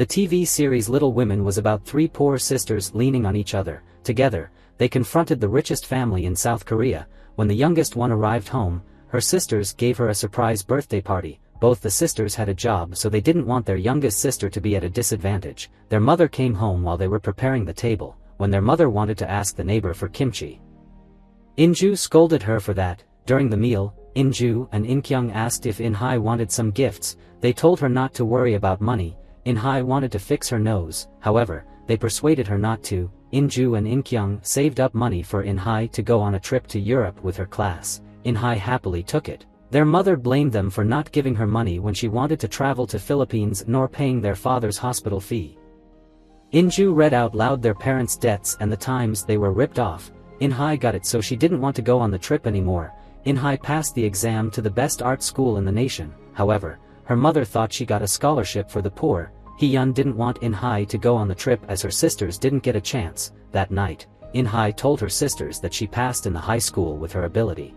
The TV series Little Women was about three poor sisters leaning on each other. Together, they confronted the richest family in South Korea. When the youngest one arrived home, her sisters gave her a surprise birthday party. Both the sisters had a job, so they didn't want their youngest sister to be at a disadvantage. Their mother came home while they were preparing the table, when their mother wanted to ask the neighbor for kimchi. In-ju scolded her for that. During the meal, In-ju and In-kyung asked if In-hae wanted some gifts. They told her not to worry about money. In-hae wanted to fix her nose, however, they persuaded her not to. In-ju and In-kyung saved up money for In-hae to go on a trip to Europe with her class. In-hae happily took it. Their mother blamed them for not giving her money when she wanted to travel to Philippines nor paying their father's hospital fee. In-ju read out loud their parents' debts and the times they were ripped off. In-hae got it, so she didn't want to go on the trip anymore. In-hae passed the exam to the best art school in the nation. However, her mother thought she got a scholarship for the poor. Hee-yeon didn't want In-hae to go on the trip as her sisters didn't get a chance. That night, In-hae told her sisters that she passed in the high school with her ability.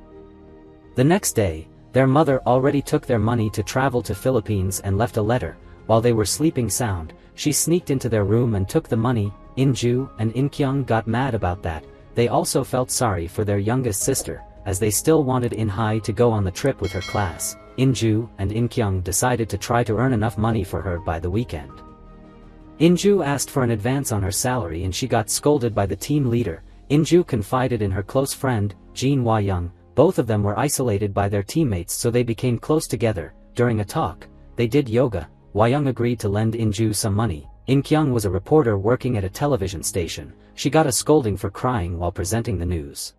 The next day, their mother already took their money to travel to Philippines and left a letter. While they were sleeping sound, she sneaked into their room and took the money. In-ju and In-kyung got mad about that. They also felt sorry for their youngest sister, as they still wanted In-hae to go on the trip with her class. In-ju and In-kyung decided to try to earn enough money for her by the weekend. In-ju asked for an advance on her salary and she got scolded by the team leader. In-ju confided in her close friend, Jin Hwa-young. Both of them were isolated by their teammates, so they became close together. During a talk, they did yoga. Hwa-young agreed to lend In-ju some money. In-kyung was a reporter working at a television station. She got a scolding for crying while presenting the news.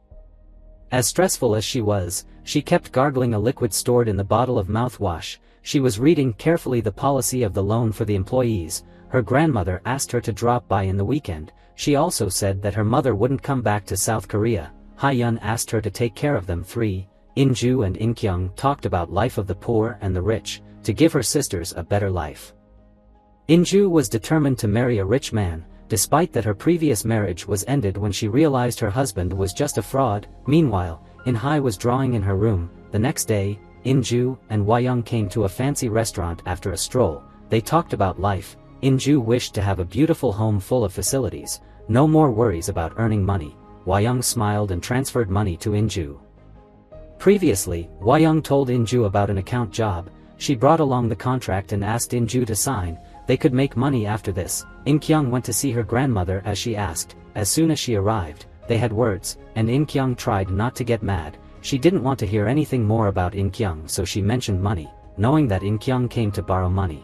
As stressful as she was, she kept gargling a liquid stored in the bottle of mouthwash. She was reading carefully the policy of the loan for the employees. Her grandmother asked her to drop by in the weekend. She also said that her mother wouldn't come back to South Korea. Hye-yeon asked her to take care of them three. In-ju and In-kyung talked about life of the poor and the rich, to give her sisters a better life. In-ju was determined to marry a rich man, despite that her previous marriage was ended when she realized her husband was just a fraud. Meanwhile, In-hae was drawing in her room. The next day, In-ju and Hwa-young came to a fancy restaurant after a stroll. They talked about life. In-ju wished to have a beautiful home full of facilities, no more worries about earning money. Hwa-young smiled and transferred money to In-ju. Previously, Hwa-young told In-ju about an account job. She brought along the contract and asked In-ju to sign. They could make money after this. In-kyung went to see her grandmother as she asked. As soon as she arrived, they had words, and In-kyung tried not to get mad. She didn't want to hear anything more about In-kyung, so she mentioned money, knowing that In-kyung came to borrow money.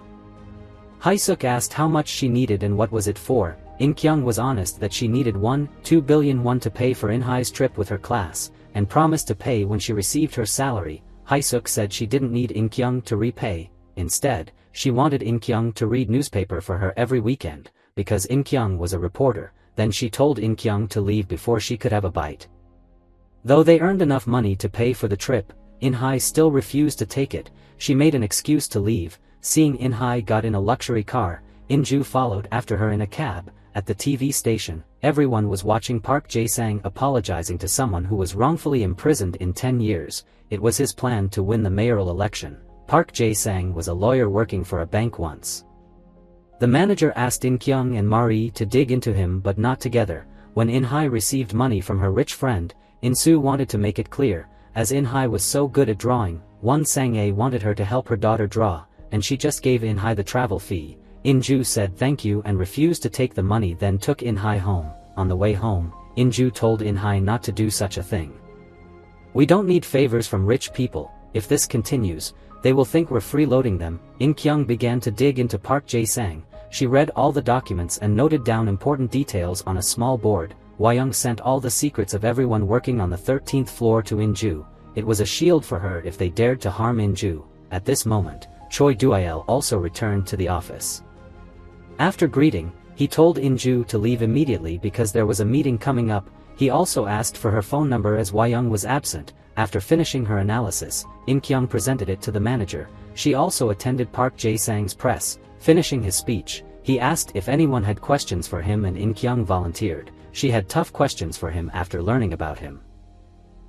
Hae-suk asked how much she needed and what was it for. In-kyung was honest that she needed 2 billion won to pay for In-hae's trip with her class, and promised to pay when she received her salary. Hae-suk said she didn't need In-kyung to repay. Instead, she wanted In-kyung to read newspaper for her every weekend, because In-kyung was a reporter. Then she told In-kyung to leave before she could have a bite. Though they earned enough money to pay for the trip, In-hae still refused to take it. She made an excuse to leave. Seeing In-hae got in a luxury car, In-ju followed after her in a cab. At the TV station, everyone was watching Park Jae-sang apologizing to someone who was wrongfully imprisoned in 10 years. It was his plan to win the mayoral election. Park Jae-sang was a lawyer working for a bank once. The manager asked In-kyung and Mari to dig into him, but not together. When In-hae received money from her rich friend, In-soo wanted to make it clear, as In-hae was so good at drawing. Won Sang-ae wanted her to help her daughter draw, and she just gave In-hae the travel fee. In-ju said thank you and refused to take the money, then took In-hae home. On the way home, In-ju told In-hae not to do such a thing. "We don't need favors from rich people. If this continues, they will think we're freeloading them." In-kyung began to dig into Park Jae-sang. She read all the documents and noted down important details on a small board. Hwa-young sent all the secrets of everyone working on the 13th floor to In-ju. It was a shield for her if they dared to harm In-ju. At this moment, Choi Do-il also returned to the office. After greeting, he told In-ju to leave immediately because there was a meeting coming up. He also asked for her phone number as Hwa-young was absent. After finishing her analysis, In-kyung presented it to the manager. She also attended Park Jae-sang's press. Finishing his speech, he asked if anyone had questions for him and In-kyung volunteered. She had tough questions for him after learning about him.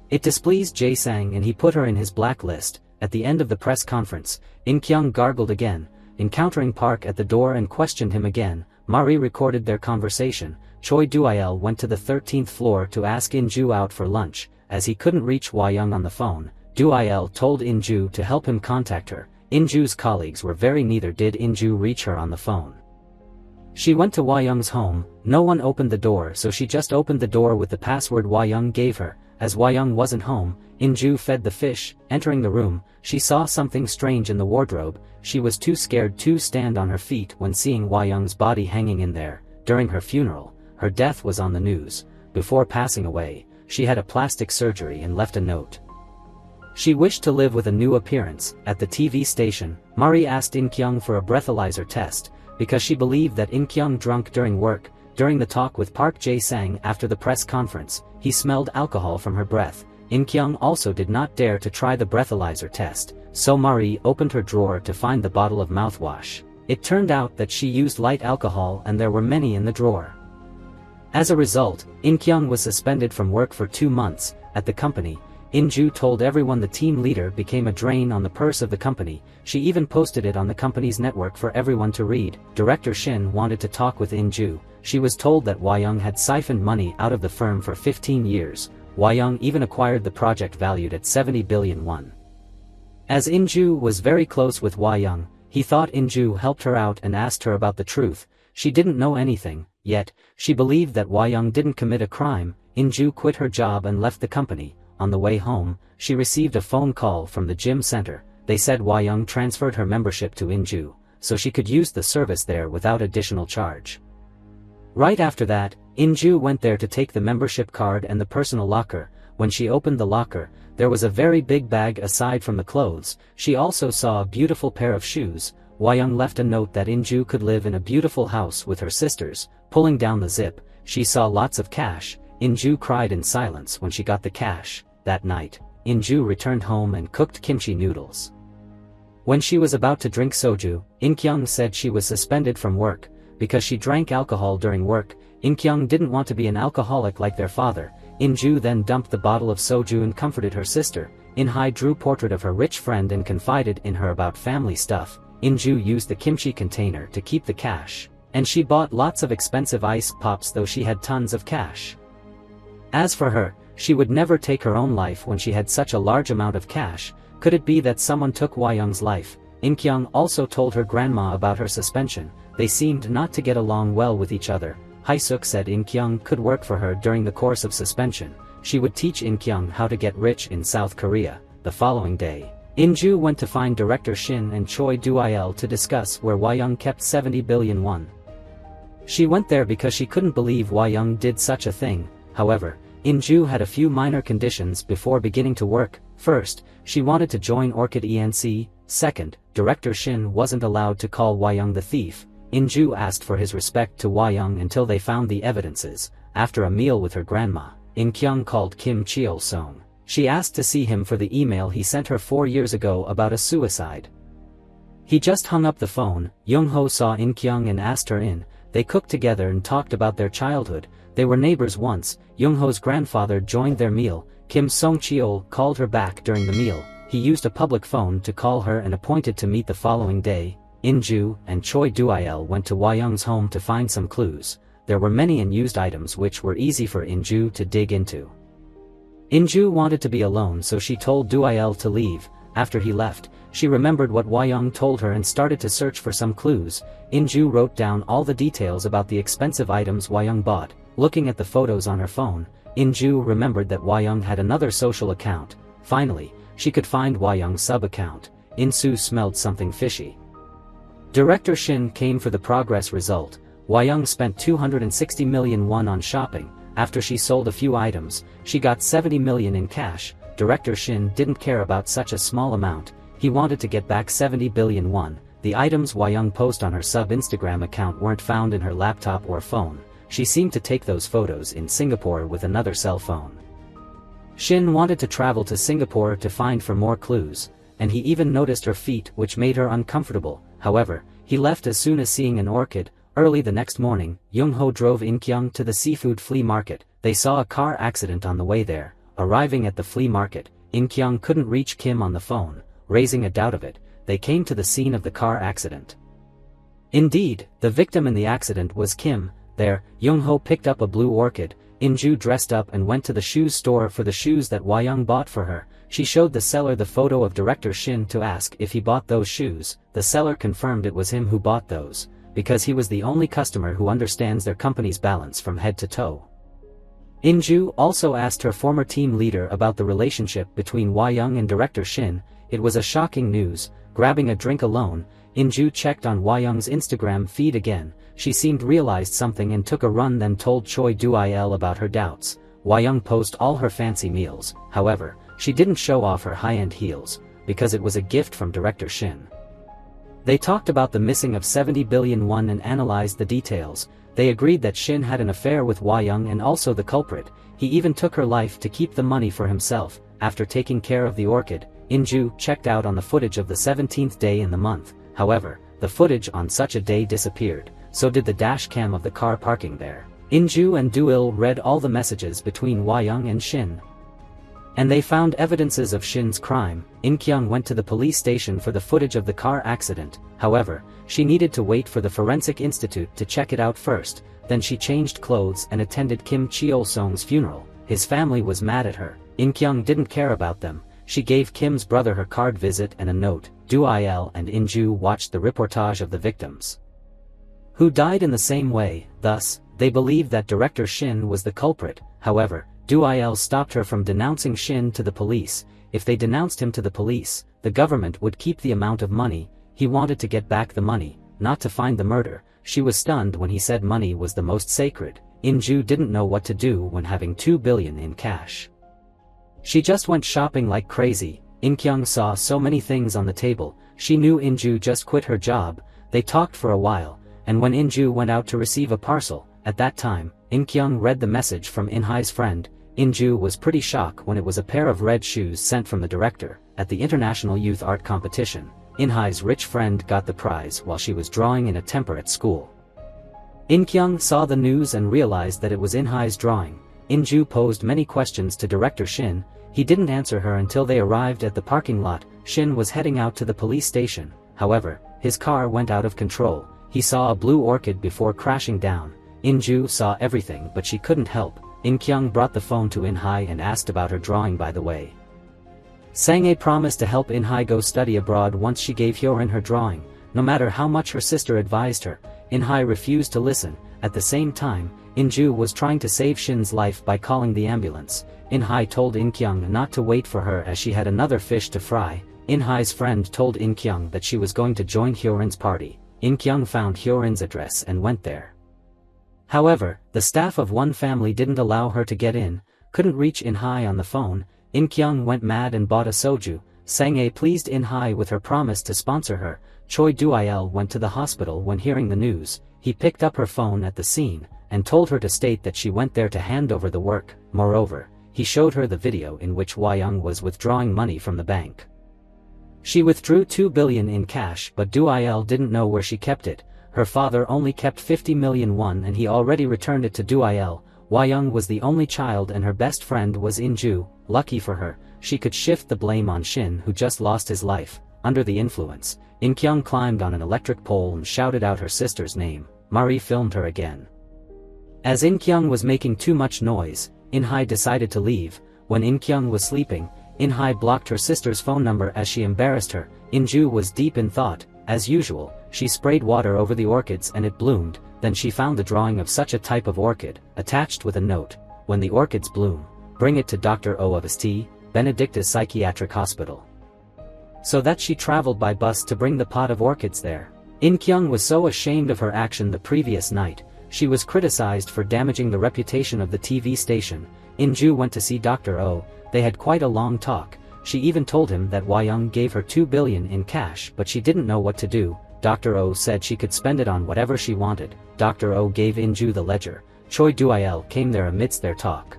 It displeased Jae-sang and he put her in his blacklist. At the end of the press conference, In-kyung gargled again. encountering Park at the door and questioned him again. Marie recorded their conversation. Choi Doo-il went to the 13th floor to ask In-ju out for lunch. As he couldn't reach Hwa-young on the phone, Doo-il told In-ju to help him contact her. In-ju's colleagues were very neither did In-ju reach her on the phone. She went to Hwa-young's home. No one opened the door, so she just opened the door with the password Hwa-young gave her. As Hwa-young wasn't home, In-ju fed the fish. Entering the room, she saw something strange in the wardrobe. She was too scared to stand on her feet when seeing Hwa-young's body hanging in there. During her funeral, her death was on the news. Before passing away, she had a plastic surgery and left a note. She wished to live with a new appearance. At the TV station, Marie asked In-kyung for a breathalyzer test, because she believed that In-kyung drunk during work. During the talk with Park Jae-sang after the press conference, he smelled alcohol from her breath. In-kyung also did not dare to try the breathalyzer test, so Marie opened her drawer to find the bottle of mouthwash. It turned out that she used light alcohol and there were many in the drawer. As a result, In-kyung was suspended from work for 2 months. At the company, In-ju told everyone the team leader became a drain on the purse of the company. She even posted it on the company's network for everyone to read. Director Shin wanted to talk with In-ju. She was told that Hwa-young had siphoned money out of the firm for 15 years. Hwa-young even acquired the project valued at 70 billion won. As In-ju was very close with Hwa-young, he thought In-ju helped her out and asked her about the truth. She didn't know anything, yet she believed that Hwa-young didn't commit a crime. In-ju quit her job and left the company. On the way home, she received a phone call from the gym center. They said Hwa-young transferred her membership to In-ju, so she could use the service there without additional charge. Right after that, In-ju went there to take the membership card and the personal locker. When she opened the locker, there was a very big bag aside from the clothes. She also saw a beautiful pair of shoes. Hwa-young left a note that In-ju could live in a beautiful house with her sisters. Pulling down the zip, she saw lots of cash. In-ju cried in silence when she got the cash. That night, In-ju returned home and cooked kimchi noodles. When she was about to drink soju, In-kyung said she was suspended from work because she drank alcohol during work. In-kyung didn't want to be an alcoholic like their father. In-ju then dumped the bottle of soju and comforted her sister. In-hae drew portrait of her rich friend and confided in her about family stuff. In-ju used the kimchi container to keep the cash, and she bought lots of expensive ice pops though she had tons of cash. As for her, she would never take her own life when she had such a large amount of cash. Could it be that someone took Hwa-young's life? In-kyung also told her grandma about her suspension. They seemed not to get along well with each other. Hae-suk said In-kyung could work for her during the course of suspension. She would teach In-kyung how to get rich in South Korea. The following day, In-ju went to find Director Shin and Choi Doo-il to discuss where Hwa-young kept 70 billion won. She went there because she couldn't believe Hwa-young did such a thing. However, In-ju had a few minor conditions before beginning to work. First, she wanted to join Orchid ENC. Second, Director Shin wasn't allowed to call Hwa-young the thief. In-ju asked for his respect to Hwa-young until they found the evidences. After a meal with her grandma, In-kyung called Kim Cheol-song. She asked to see him for the email he sent her 4 years ago about a suicide. He just hung up the phone. Young-ho saw In-kyung and asked her in. They cooked together and talked about their childhood. They were neighbors once. Young-ho's grandfather joined their meal. Kim Song-cheol called her back during the meal. He used a public phone to call her and appointed to meet the following day. In-ju and Choi Doo-il went to Hwa-young's home to find some clues. There were many unused items which were easy for In-ju to dig into. In-ju wanted to be alone, so she told Doo-il to leave. After he left, she remembered what Hwa-young told her and started to search for some clues. In-ju wrote down all the details about the expensive items Hwa-young bought. Looking at the photos on her phone, In-ju remembered that Hwa-young had another social account. Finally, she could find Hwa-young's sub-account. In-su smelled something fishy. Director Shin came for the progress result. Hwa-young spent 260 million won on shopping. After she sold a few items, she got 70 million in cash. Director Shin didn't care about such a small amount. He wanted to get back 70 billion won. The items Hwa-young posted on her sub-Instagram account weren't found in her laptop or phone. She seemed to take those photos in Singapore with another cell phone. Shin wanted to travel to Singapore to find for more clues, and he even noticed her feet, which made her uncomfortable. However, he left as soon as seeing an orchid. Early the next morning, Young-ho drove In-kyung to the seafood flea market. They saw a car accident on the way there. Arriving at the flea market, In-kyung couldn't reach Kim on the phone. Raising a doubt of it, they came to the scene of the car accident. Indeed, the victim in the accident was Kim. There, Young-ho picked up a blue orchid. In-ju dressed up and went to the shoes store for the shoes that Hwa-young bought for her. She showed the seller the photo of director Shin to ask if he bought those shoes. The seller confirmed it was him who bought those, because he was the only customer who understands their company's balance from head to toe. In-ju also asked her former team leader about the relationship between Hwa-young and director Shin. It was a shocking news. Grabbing a drink alone, In-ju checked on Hwa-young's Instagram feed again. She seemed realized something and took a run, then told Choi Do-il about her doubts. Hwa-young posted all her fancy meals. However, she didn't show off her high-end heels, because it was a gift from director Shin. They talked about the missing of 70 billion won and analyzed the details. They agreed that Shin had an affair with Hwa-young and also the culprit. He even took her life to keep the money for himself. After taking care of the orchid, In-ju checked out on the footage of the 17th day in the month. However, the footage on such a day disappeared. So did the dash cam of the car parking there. In-ju and Do-il read all the messages between Hwa-young and Shin, and they found evidences of Shin's crime. In-kyung went to the police station for the footage of the car accident. However, she needed to wait for the Forensic Institute to check it out first. Then she changed clothes and attended Kim Cheol-song's funeral. His family was mad at her. In-kyung didn't care about them. She gave Kim's brother her card visit and a note. Do-il and In-ju watched the reportage of the victims, who died in the same way. Thus, they believed that director Shin was the culprit. However, Do-il stopped her from denouncing Shin to the police. If they denounced him to the police, the government would keep the amount of money. He wanted to get back the money, not to find the murder. She was stunned when he said money was the most sacred. In-ju didn't know what to do when having 2 billion in cash. She just went shopping like crazy. In-kyung saw so many things on the table. She knew In-ju just quit her job. They talked for a while, and when In-ju went out to receive a parcel, at that time, In-kyung read the message from In-hai's friend. In-ju was pretty shocked when it was a pair of red shoes sent from the director. At the International Youth Art Competition, In-hai's rich friend got the prize while she was drawing in a temper at school. In-kyung saw the news and realized that it was In-hai's drawing. In-ju posed many questions to director Shin. He didn't answer her until they arrived at the parking lot. Shin was heading out to the police station. However, his car went out of control. He saw a blue orchid before crashing down. In-ju saw everything, but she couldn't help. In-kyung brought the phone to In-hai and asked about her drawing. By the way, Sang-ae promised to help In-hai go study abroad once she gave Hyorin her drawing. No matter how much her sister advised her, In-hai refused to listen. At the same time, In-ju was trying to save Shin's life by calling the ambulance. In-hai told In-kyung not to wait for her as she had another fish to fry. In-hai's friend told In-kyung that she was going to join Hyorin's party. In-kyung found Hyorin's address and went there. However, the staff of one family didn't allow her to get in. Couldn't reach In-hai on the phone. In-kyung went mad and bought a soju. Sang-ae pleased In-hai with her promise to sponsor her. Choi Do-il went to the hospital when hearing the news. He picked up her phone at the scene and told her to state that she went there to hand over the work. Moreover, he showed her the video in which Hwa-young was withdrawing money from the bank. She withdrew 2 billion in cash, but Do-il didn't know where she kept it. Her father only kept 50 million won and he already returned it to Do-il. Hwa-young was the only child and her best friend was In-ju. Lucky for her, she could shift the blame on Shin, who just lost his life. Under the influence, In-kyung climbed on an electric pole and shouted out her sister's name. Marie filmed her again. As In-kyung was making too much noise, In-hai decided to leave. When In-kyung was sleeping, In-hai blocked her sister's phone number as she embarrassed her. In-ju was deep in thought. As usual, she sprayed water over the orchids and it bloomed. Then she found the drawing of such a type of orchid, attached with a note: "When the orchids bloom, bring it to Dr. O of St. Benedicta's Psychiatric Hospital." So that she traveled by bus to bring the pot of orchids there. In-kyung was so ashamed of her action the previous night. She was criticized for damaging the reputation of the TV station. In-ju went to see Dr. O. They had quite a long talk. She even told him that Hwa-young gave her 2 billion in cash, but she didn't know what to do. Dr. O said she could spend it on whatever she wanted. Dr. O gave In-ju the ledger. Choi Do-il came there amidst their talk.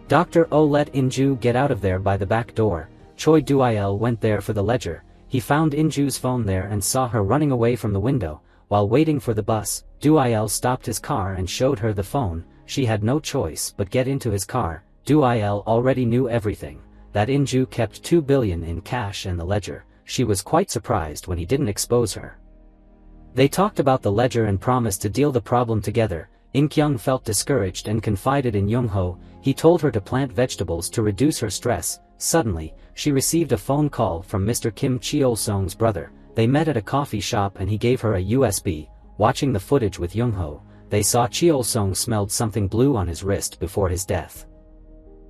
Dr. O let In-ju get out of there by the back door. Choi Do-il went there for the ledger. He found In-ju's phone there and saw her running away from the window. While waiting for the bus, Do-il stopped his car and showed her the phone. She had no choice but get into his car. Do-il already knew everything, that In-ju kept 2 billion in cash and the ledger. She was quite surprised when he didn't expose her. They talked about the ledger and promised to deal the problem together. In-kyung felt discouraged and confided in Young-ho. He told her to plant vegetables to reduce her stress. Suddenly, she received a phone call from Mr. Kim Cheol-sung's brother. They met at a coffee shop and he gave her a USB. Watching the footage with Young-ho, they saw Cheol-sung smelled something blue on his wrist before his death.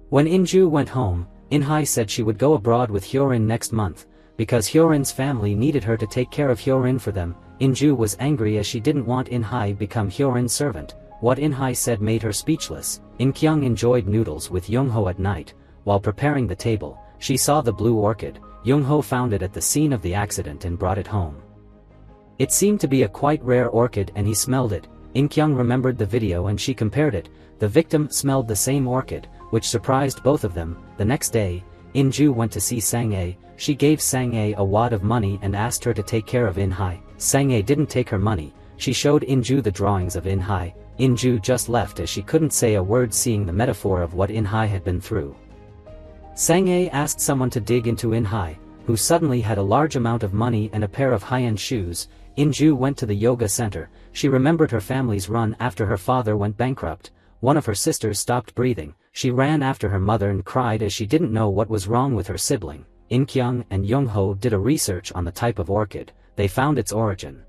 When In-ju went home, In-hai said she would go abroad with Hyorin next month, because Hyorin's family needed her to take care of Hyorin for them. In-ju was angry as she didn't want In-hai become Hyorin's servant. What In-hai said made her speechless. In-kyung enjoyed noodles with Young-ho at night. While preparing the table, she saw the blue orchid. Young-ho found it at the scene of the accident and brought it home. It seemed to be a quite rare orchid and he smelled it. In-kyung remembered the video and she compared it. The victim smelled the same orchid, which surprised both of them. The next day, In-ju went to see Sang-ae. She gave Sang-ae a wad of money and asked her to take care of In-hai. Sang-ae didn't take her money. She showed In-ju the drawings of In-hai. In-ju just left as she couldn't say a word, seeing the metaphor of what In-hai had been through. Sang-ae asked someone to dig into In-hai, who suddenly had a large amount of money and a pair of high-end shoes. In-ju went to the yoga center. She remembered her family's run after her father went bankrupt. One of her sisters stopped breathing. She ran after her mother and cried as she didn't know what was wrong with her sibling. In-kyung and Young-ho did a research on the type of orchid. They found its origin.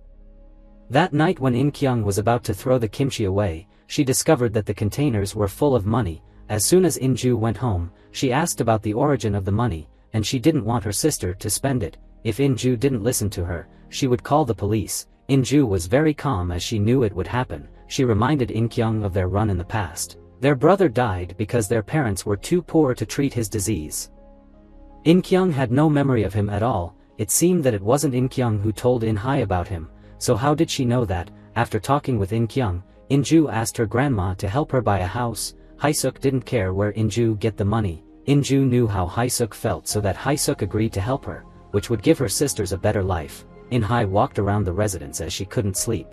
That night when In-kyung was about to throw the kimchi away, she discovered that the containers were full of money. As soon as In-ju went home, she asked about the origin of the money, and she didn't want her sister to spend it. If In-ju didn't listen to her, she would call the police. In-ju was very calm as she knew it would happen. She reminded In-kyung of their run in the past. Their brother died because their parents were too poor to treat his disease. In-kyung had no memory of him at all. It seemed that it wasn't In-kyung who told In-hai about him. So how did she know that? After talking with In-kyung, In-ju asked her grandma to help her buy a house. Hae-suk didn't care where In-ju get the money. In-ju knew how Hae-suk felt, so that Hae-suk agreed to help her, which would give her sisters a better life. In-hai walked around the residence as she couldn't sleep.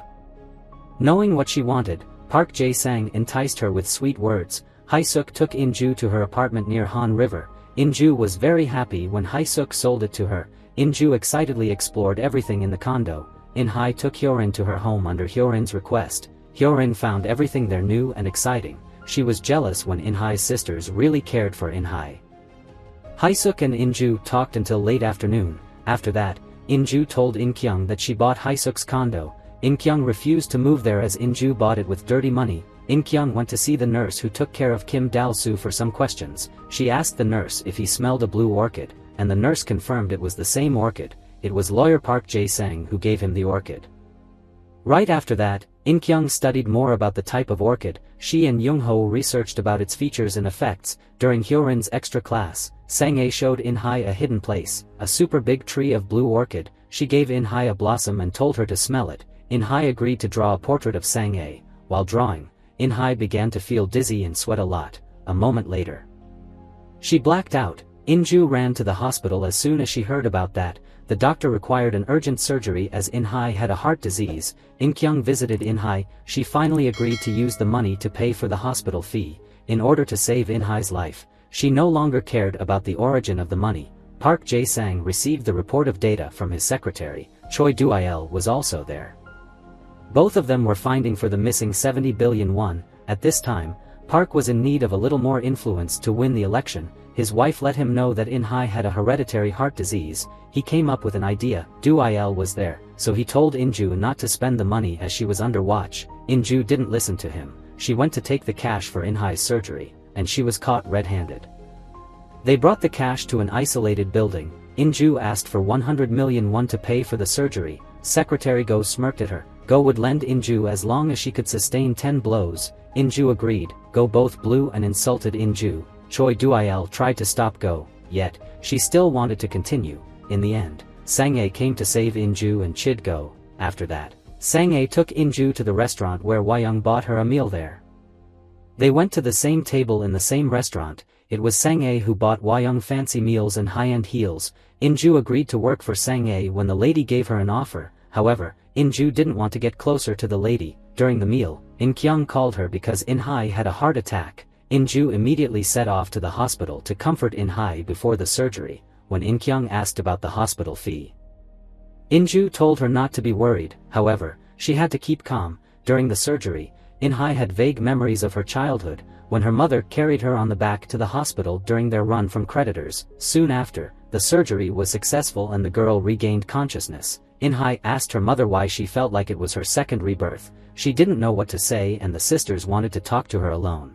Knowing what she wanted, Park Jae-sang enticed her with sweet words. Hae-suk took In-ju to her apartment near Han River. In-ju was very happy when Hae-suk sold it to her. In-ju excitedly explored everything in the condo. In-hai took Hyorin to her home under Hyorin's request. Hyorin found everything there new and exciting. She was jealous when In-hai's sisters really cared for In-hai. Hae-suk and In-ju talked until late afternoon. After that, In-ju told In-kyung that she bought Hae-suk's condo. In-kyung refused to move there as In-ju bought it with dirty money. In-kyung went to see the nurse who took care of Kim Dal-soo for some questions. She asked the nurse if he smelled a blue orchid, and the nurse confirmed it was the same orchid. It was lawyer Park Jae-sang who gave him the orchid. Right after that, In-kyung studied more about the type of orchid. She and Young-ho researched about its features and effects. During Hyorin's extra class, Sang-ae showed In-hai a hidden place, a super big tree of blue orchid. She gave In-hai a blossom and told her to smell it. In-hai agreed to draw a portrait of Sang-ae. While drawing, In-hai began to feel dizzy and sweat a lot. A moment later, she blacked out. In-ju ran to the hospital as soon as she heard about that. The doctor required an urgent surgery as In-hai had a heart disease. In-kyung visited In-hai. She finally agreed to use the money to pay for the hospital fee. In order to save In-hai's life, she no longer cared about the origin of the money. Park Jae-sang received the report of data from his secretary. Choi Do-il was also there. Both of them were finding for the missing 70 billion won. At this time, Park was in need of a little more influence to win the election. His wife let him know that In-hai had a hereditary heart disease. He came up with an idea. Do-il was there, so he told In-ju not to spend the money as she was under watch. In-ju didn't listen to him. She went to take the cash for In-hai's surgery, and she was caught red-handed. They brought the cash to an isolated building. In-ju asked for 100 million won to pay for the surgery. Secretary Go smirked at her. Go would lend In-ju as long as she could sustain 10 blows. In-ju agreed. Go both blew and insulted In-ju. Choi Do-il tried to stop Go, yet, she still wanted to continue. In the end, Sang-ae came to save In-ju and chid Go. After that, Sang-ae took In-ju to the restaurant where Hwa-young bought her a meal there. They went to the same table in the same restaurant. It was Sang-ae who bought Hwa-young fancy meals and high-end heels. In-ju agreed to work for Sang-ae when the lady gave her an offer. However, In-ju didn't want to get closer to the lady. During the meal, In-kyung called her because In-hai had a heart attack. In-ju immediately set off to the hospital to comfort In-hai before the surgery. When In-kyung asked about the hospital fee, Inju told her not to be worried. However, she had to keep calm. During the surgery, In-hai had vague memories of her childhood, when her mother carried her on the back to the hospital during their run from creditors. Soon after, the surgery was successful and the girl regained consciousness. In-hai asked her mother why she felt like it was her second rebirth. She didn't know what to say and the sisters wanted to talk to her alone.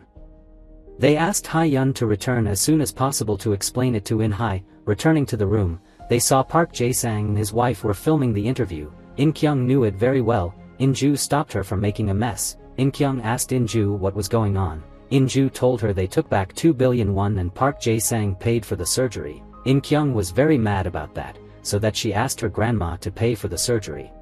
They asked Ha-yun to return as soon as possible to explain it to In-hai. Returning to the room, they saw Park Jae-sang and his wife were filming the interview. In-kyung knew it very well. In-ju stopped her from making a mess. In-kyung asked In-ju what was going on. In-ju told her they took back 2 billion won and Park Jae-sang paid for the surgery. In-kyung was very mad about that, so that she asked her grandma to pay for the surgery,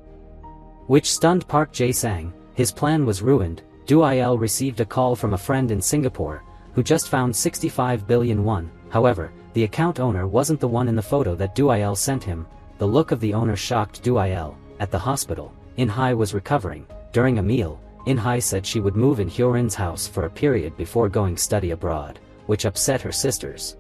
which stunned Park Jae-sang. His plan was ruined. Do-il received a call from a friend in Singapore, who just found 65 billion won. However, the account owner wasn't the one in the photo that Do-il sent him. The look of the owner shocked Do-il. At the hospital, In-hai was recovering. During a meal, In-hai said she would move in Hyorin's house for a period before going study abroad, which upset her sisters.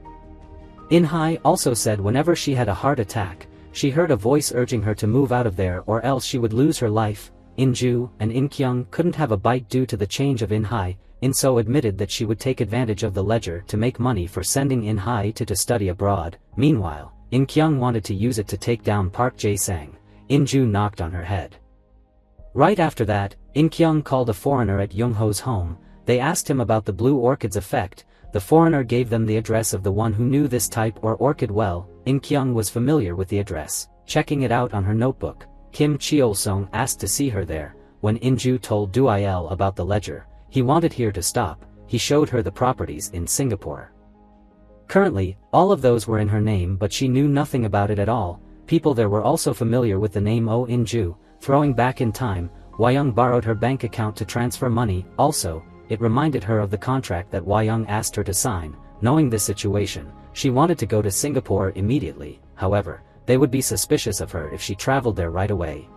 In-hai also said whenever she had a heart attack, she heard a voice urging her to move out of there or else she would lose her life. In-ju and In-kyung couldn't have a bite due to the change of In-hai. In-so admitted that she would take advantage of the ledger to make money for sending In-hai to study abroad. Meanwhile, In-kyung wanted to use it to take down Park Jae-sang. In-ju knocked on her head. Right after that, In-kyung called a foreigner at Young-ho's home. They asked him about the blue orchid's effect. The foreigner gave them the address of the one who knew this type or orchid well. In-kyung was familiar with the address. Checking it out on her notebook, Kim Cheol-sung asked to see her there. When In-ju told Do-il about the ledger, he wanted here to stop. He showed her the properties in Singapore. Currently, all of those were in her name but she knew nothing about it at all. People there were also familiar with the name Oh In-ju. Throwing back in time, Hwa-young borrowed her bank account to transfer money. Also, it reminded her of the contract that Hwa-young asked her to sign. Knowing this situation, she wanted to go to Singapore immediately. However, they would be suspicious of her if she traveled there right away.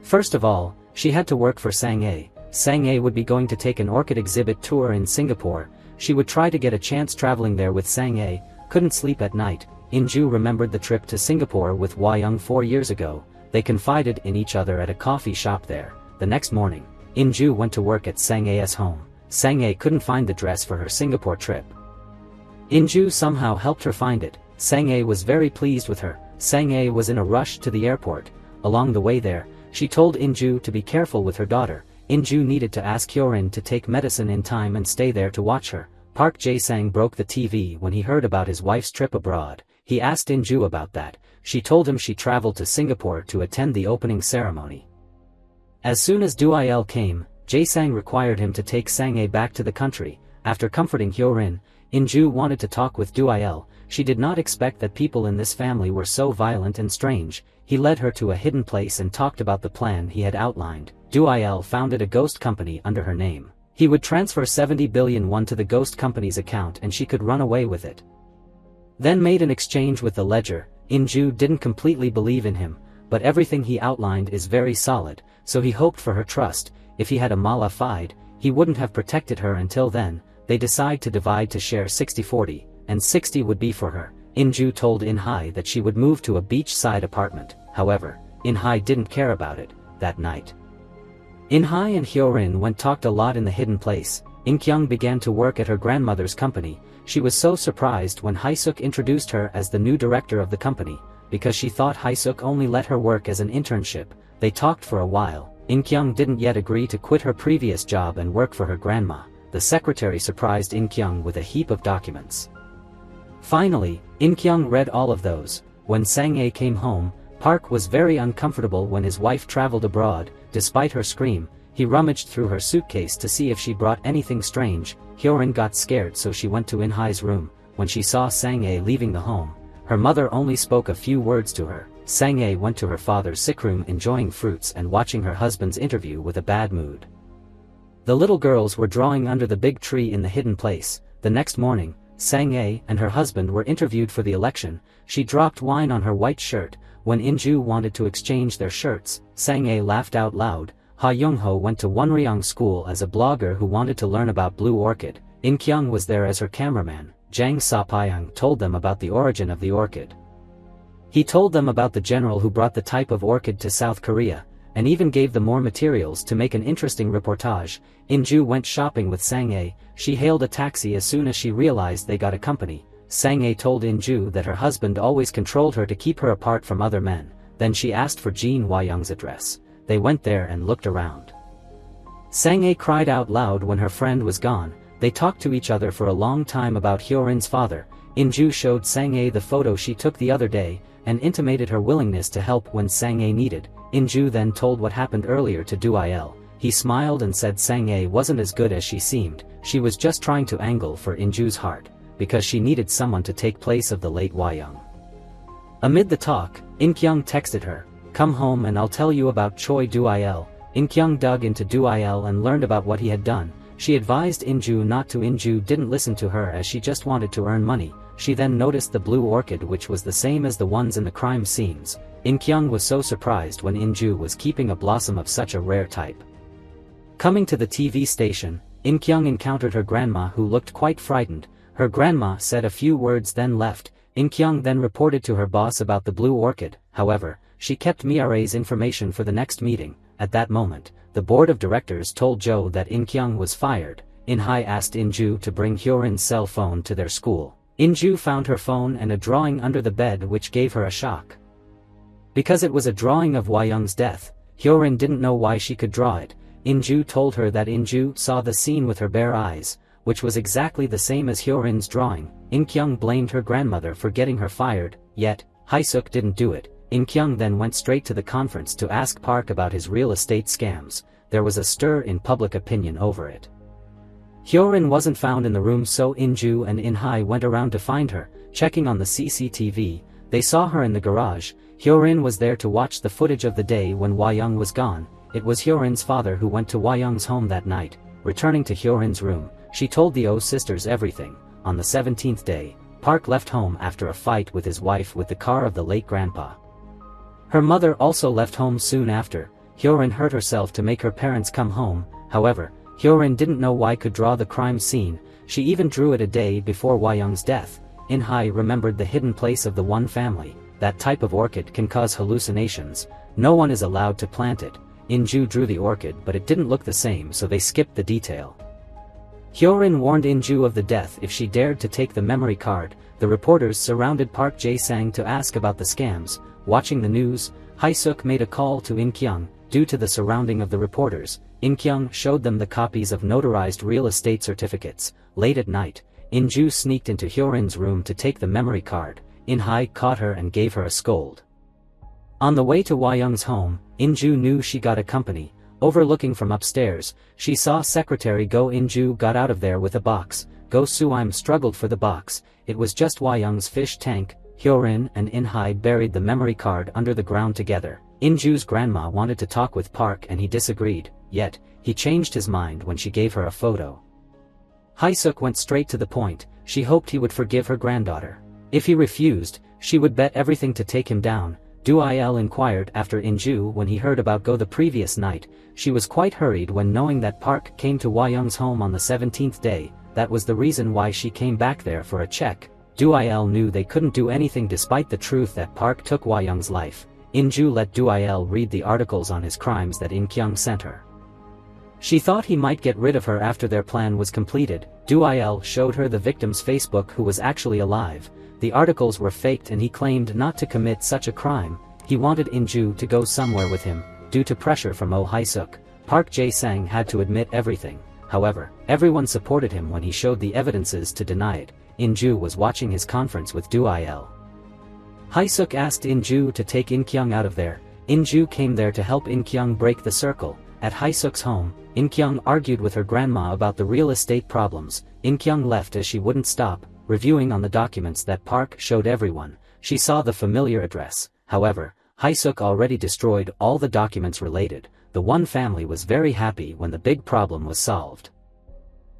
First of all, she had to work for Sang-ae. Sang-ae would be going to take an orchid exhibit tour in Singapore. She would try to get a chance traveling there with Sang-ae. Couldn't sleep at night. In-ju remembered the trip to Singapore with Hwa-young 4 years ago. They confided in each other at a coffee shop there. The next morning, In-ju went to work at Sang-ae's home. Sang-ae couldn't find the dress for her Singapore trip. In-ju somehow helped her find it. Sang-ae was very pleased with her. Sang-ae was in a rush to the airport. Along the way there, she told In-ju to be careful with her daughter. In-ju needed to ask Hyorin to take medicine in time and stay there to watch her. Park Jae-sang broke the TV when he heard about his wife's trip abroad. He asked In-ju about that. She told him she traveled to Singapore to attend the opening ceremony. As soon as Do-il came, Jae-sang required him to take Sang-ae back to the country. After comforting Hyorin, In-ju wanted to talk with Do-il. She did not expect that people in this family were so violent and strange. He led her to a hidden place and talked about the plan he had outlined. Do-il founded a ghost company under her name. He would transfer 70 billion won to the ghost company's account and she could run away with it. Then made an exchange with the ledger. In-ju didn't completely believe in him, but everything he outlined is very solid, so he hoped for her trust. If he had a mala fide, he wouldn't have protected her until then. They decide to divide to share 60-40, and 60 would be for her. In-ju told In-hai that she would move to a beachside apartment. However, In-hai didn't care about it. That night, In-hai and Hyorin went talked a lot in the hidden place. In-kyung began to work at her grandmother's company. She was so surprised when Hae-suk introduced her as the new director of the company, because she thought Hae-suk only let her work as an internship. They talked for a while. In-kyung didn't yet agree to quit her previous job and work for her grandma. The secretary surprised In-kyung with a heap of documents. Finally, In-kyung read all of those. When Sang-ae came home, Park was very uncomfortable when his wife traveled abroad. Despite her scream, he rummaged through her suitcase to see if she brought anything strange. Hyorin got scared so she went to In-hai's room. When she saw Sang-ae leaving the home, her mother only spoke a few words to her. Sang-ae went to her father's sick room enjoying fruits and watching her husband's interview with a bad mood. The little girls were drawing under the big tree in the hidden place. The next morning, Sang-ae and her husband were interviewed for the election. She dropped wine on her white shirt. When In-ju wanted to exchange their shirts, Sang-ae laughed out loud. Ha Young-ho went to Wonryong school as a blogger who wanted to learn about Blue Orchid. In-kyung was there as her cameraman. Jang Sa-pyong told them about the origin of the orchid. He told them about the general who brought the type of orchid to South Korea, and even gave them more materials to make an interesting reportage. Inju went shopping with Sang-ae. She hailed a taxi as soon as she realized they got a company. Sang-ae told Inju that her husband always controlled her to keep her apart from other men. Then she asked for Jin Hwa-young's address. They went there and looked around. Sang-ae cried out loud when her friend was gone. They talked to each other for a long time about Hyorin's father. Inju showed Sang-ae the photo she took the other day, and intimated her willingness to help when Sang-ae needed. Inju then told what happened earlier to Do-il. He smiled and said Sang-ae wasn't as good as she seemed. She was just trying to angle for Inju's heart, because she needed someone to take place of the late Hwa-young. Amid the talk, In-kyung texted her, "Come home and I'll tell you about Choi Do-il." In-kyung dug into Do-il and learned about what he had done. She advised Inju not to. Inju didn't listen to her as she just wanted to earn money. She then noticed the blue orchid, which was the same as the ones in the crime scenes. In-kyung was so surprised when Inju was keeping a blossom of such a rare type. Coming to the TV station, In-kyung encountered her grandma, who looked quite frightened. Her grandma said a few words then left. In-kyung then reported to her boss about the blue orchid. However, she kept Miare's information for the next meeting. At that moment, the board of directors told Jo that In-kyung was fired. In-hai asked Inju to bring Hyorin's cell phone to their school. Inju found her phone and a drawing under the bed, which gave her a shock. Because it was a drawing of Hwa-young's death, Hyorin didn't know why she could draw it. Inju told her that Inju saw the scene with her bare eyes, which was exactly the same as Hyorin's drawing. In-kyung blamed her grandmother for getting her fired, yet, Hae-suk didn't do it. In-kyung then went straight to the conference to ask Park about his real estate scams. There was a stir in public opinion over it. Hyorin wasn't found in the room, so Inju and In-hai went around to find her. Checking on the CCTV, they saw her in the garage. Hyorin was there to watch the footage of the day when Hwa-young was gone. It was Hyorin's father who went to Hwa-young's home that night. Returning to Hyorin's room, she told the O sisters everything. On the 17th day, Park left home after a fight with his wife with the car of the late grandpa. Her mother also left home soon after. Hyorin hurt herself to make her parents come home. However, Hyorin didn't know why could draw the crime scene. She even drew it a day before Hwa-young's death. In-hai remembered the hidden place of the one family. That type of orchid can cause hallucinations. No one is allowed to plant it. Inju drew the orchid, but it didn't look the same, so they skipped the detail. Hyorin warned Inju of the death if she dared to take the memory card. The reporters surrounded Park Jae-sang to ask about the scams. Watching the news, Hae-suk made a call to In-kyung. Due to the surrounding of the reporters, In-kyung showed them the copies of notarized real estate certificates. Late at night, Inju sneaked into Hyorin's room to take the memory card. In-hai caught her and gave her a scold. On the way to Hwa-young's home, Inju knew she got a company. Overlooking from upstairs, she saw Secretary Go. Inju got out of there with a box. Go Suim struggled for the box. It was just Hwa-young's fish tank. Hyorin and In-hai buried the memory card under the ground together. Inju's grandma wanted to talk with Park and he disagreed, yet, he changed his mind when she gave her a photo. Hae-suk went straight to the point. She hoped he would forgive her granddaughter. If he refused, she would bet everything to take him down. Do-il inquired after Inju when he heard about Go the previous night. She was quite hurried when knowing that Park came to Hwa-young's home on the 17th day. That was the reason why she came back there for a check. Do-il knew they couldn't do anything despite the truth that Park took Hwa-young's life. Inju let Do-il read the articles on his crimes that In-kyung sent her. She thought he might get rid of her after their plan was completed. Do-il showed her the victim's Facebook, who was actually alive. The articles were faked and he claimed not to commit such a crime. He wanted Inju to go somewhere with him. Due to pressure from Oh Hae-suk, Park Jae-sang had to admit everything. However, everyone supported him when he showed the evidences to deny it. Inju was watching his conference with Do-il. Hae-suk asked Inju to take In-kyung out of there. Inju came there to help In-kyung break the circle. At Hae-suk's home, In-kyung argued with her grandma about the real estate problems. In-kyung left as she wouldn't stop. Reviewing on the documents that Park showed everyone, she saw the familiar address. However, Hae-suk already destroyed all the documents related. The one family was very happy when the big problem was solved.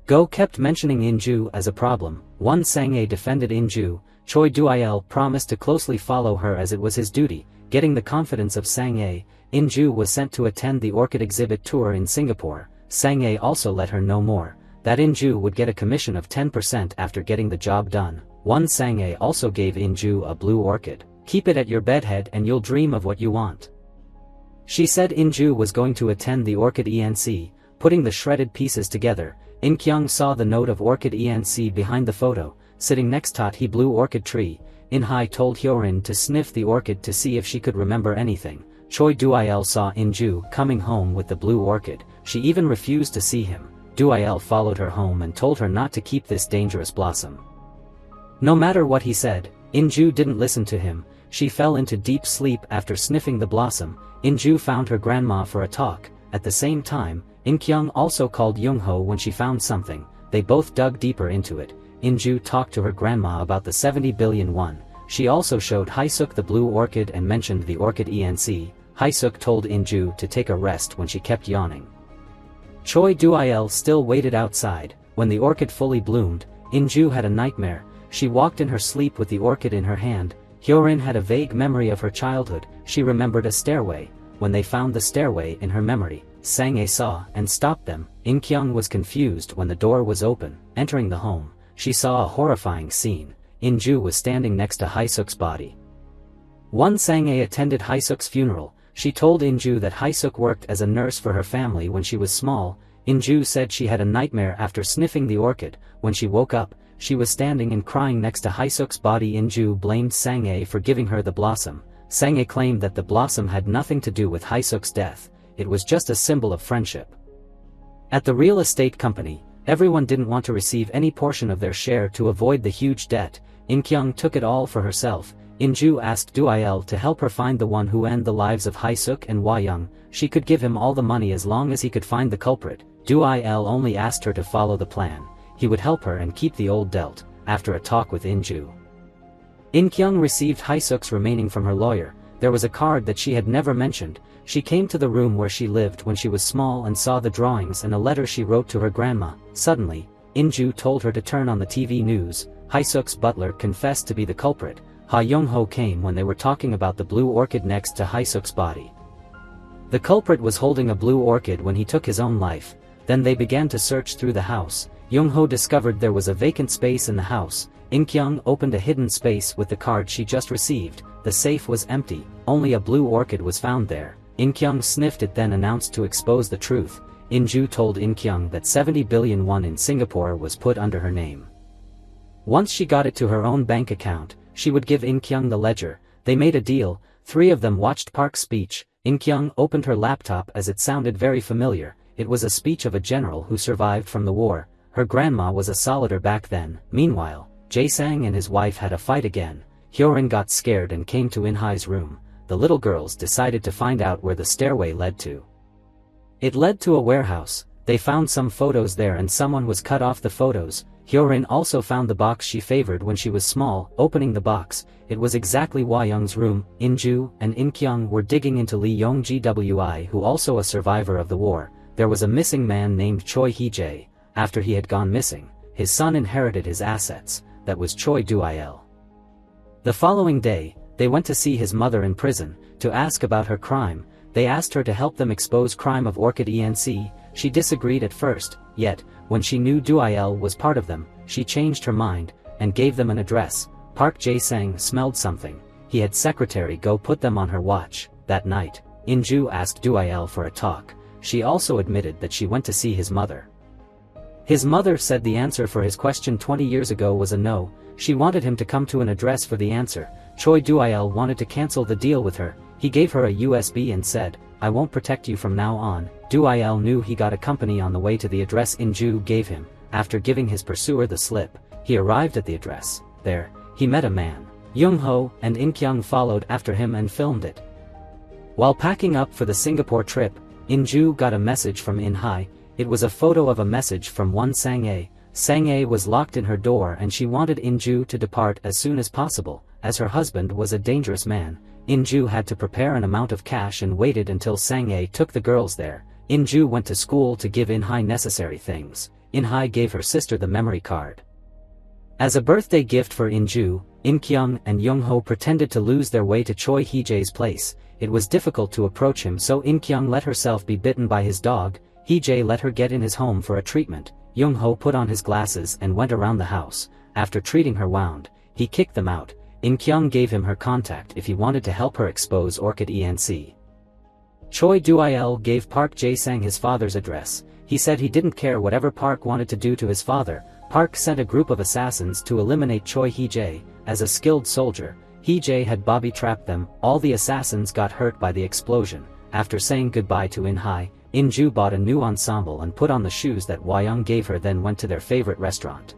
Go kept mentioning Inju as a problem. One Sang-ae defended Inju. Choi Do-il promised to closely follow her as it was his duty. Getting the confidence of Sang-ae, Inju was sent to attend the orchid exhibit tour in Singapore. Sang-ae also let her know more, that Inju would get a commission of 10% after getting the job done. One Sang-ae also gave Inju a blue orchid. Keep it at your bedhead and you'll dream of what you want." She said Inju was going to attend the Orchid ENC, putting the shredded pieces together. In-kyung saw the note of Orchid ENC behind the photo, sitting next to the blue orchid tree. In-hae told Hyorin to sniff the orchid to see if she could remember anything. Choi Do-il saw Inju coming home with the blue orchid. She even refused to see him. Do-il followed her home and told her not to keep this dangerous blossom. No matter what he said, Inju didn't listen to him. She fell into deep sleep after sniffing the blossom. Inju found her grandma for a talk. At the same time, In-kyung also called Young-ho when she found something. They both dug deeper into it. Inju talked to her grandma about the 70 billion won. She also showed Haesuk the blue orchid and mentioned the Orchid ENC. Haesuk told Inju to take a rest when she kept yawning. Choi Do-il still waited outside. When the orchid fully bloomed, Inju had a nightmare. She walked in her sleep with the orchid in her hand. Hyorin had a vague memory of her childhood. She remembered a stairway. When they found the stairway in her memory, Sang-ae saw and stopped them. In-kyung was confused when the door was open. Entering the home, she saw a horrifying scene. Inju was standing next to Haesuk's body. One Sang-ae attended Haesuk's funeral. She told Inju that Haesuk worked as a nurse for her family when she was small. Inju said she had a nightmare after sniffing the orchid. When she woke up, she was standing and crying next to Haesuk's body. Inju blamed Sang-ae for giving her the blossom. Sang-ae claimed that the blossom had nothing to do with Haesuk's death. It was just a symbol of friendship. At the real estate company, everyone didn't want to receive any portion of their share to avoid the huge debt. In-kyung took it all for herself. Inju asked Do-il to help her find the one who ended the lives of Haesuk and Hwa-young. She could give him all the money as long as he could find the culprit. Do-il only asked her to follow the plan. He would help her and keep the old debt. After a talk with Inju, In-kyung received Haesuk's remaining from her lawyer. There was a card that she had never mentioned. She came to the room where she lived when she was small and saw the drawings and a letter she wrote to her grandma. Suddenly, Inju told her to turn on the TV news. Haesuk's butler confessed to be the culprit. Ha Young-ho came when they were talking about the blue orchid next to Haesuk's body. The culprit was holding a blue orchid when he took his own life. Then they began to search through the house. Young-ho discovered there was a vacant space in the house. In-kyung opened a hidden space with the card she just received. The safe was empty. Only a blue orchid was found there. In-kyung sniffed it, then announced to expose the truth. Inju told In-kyung that 70 billion won in Singapore was put under her name. Once she got it to her own bank account, she would give In-kyung the ledger. They made a deal. Three of them watched Park's speech. In-kyung opened her laptop as it sounded very familiar. It was a speech of a general who survived from the war. Her grandma was a soldier back then. Meanwhile, Jae-sang and his wife had a fight again. Hyorin got scared and came to In-hae's room. The little girls decided to find out where the stairway led to. It led to a warehouse. They found some photos there and someone was cut off the photos. Hyorin also found the box she favored when she was small. Opening the box, it was exactly Hwa-young's room. Inju and In-kyung were digging into Lee Yong-gwi, who also a survivor of the war. There was a missing man named Choi Hee-jae. After he had gone missing, his son inherited his assets. That was Choi Do-il. The following day, they went to see his mother in prison, to ask about her crime. They asked her to help them expose crime of Orchid ENC. She disagreed at first, yet, when she knew Do-il was part of them, she changed her mind, and gave them an address. Park Jae-sang smelled something. He had secretary go put them on her watch. That night, Inju asked Do-il for a talk. She also admitted that she went to see his mother. His mother said the answer for his question 20 years ago was a no. She wanted him to come to an address for the answer. Choi Do-il wanted to cancel the deal with her. He gave her a USB and said, "I won't protect you from now on." Do-il knew he got a company on the way to the address Inju gave him. After giving his pursuer the slip, he arrived at the address. There, he met a man. Young-ho and In-kyung followed after him and filmed it. While packing up for the Singapore trip, Inju got a message from In-hae. It was a photo of a message from one Sang-ae. Sang-ae was locked in her door and she wanted Inju to depart as soon as possible. As her husband was a dangerous man, Inju had to prepare an amount of cash and waited until Sang-ae took the girls there. Inju went to school to give In-hae necessary things. In-hae gave her sister the memory card. As a birthday gift for Inju, In-kyung and Young-ho pretended to lose their way to Choi Hee-jae's place. It was difficult to approach him, so In-kyung let herself be bitten by his dog. Hee-jae let her get in his home for a treatment. Young-ho put on his glasses and went around the house. After treating her wound, he kicked them out. In-kyung gave him her contact if he wanted to help her expose Orchid ENC. Choi Do-il gave Park Jae-sang his father's address. He said he didn't care whatever Park wanted to do to his father. Park sent a group of assassins to eliminate Choi Hee-jae. As a skilled soldier, Hee-jae had booby-trapped them. All the assassins got hurt by the explosion. After saying goodbye to In-hae, In-ju bought a new ensemble and put on the shoes that Hwa-young gave her, then went to their favorite restaurant.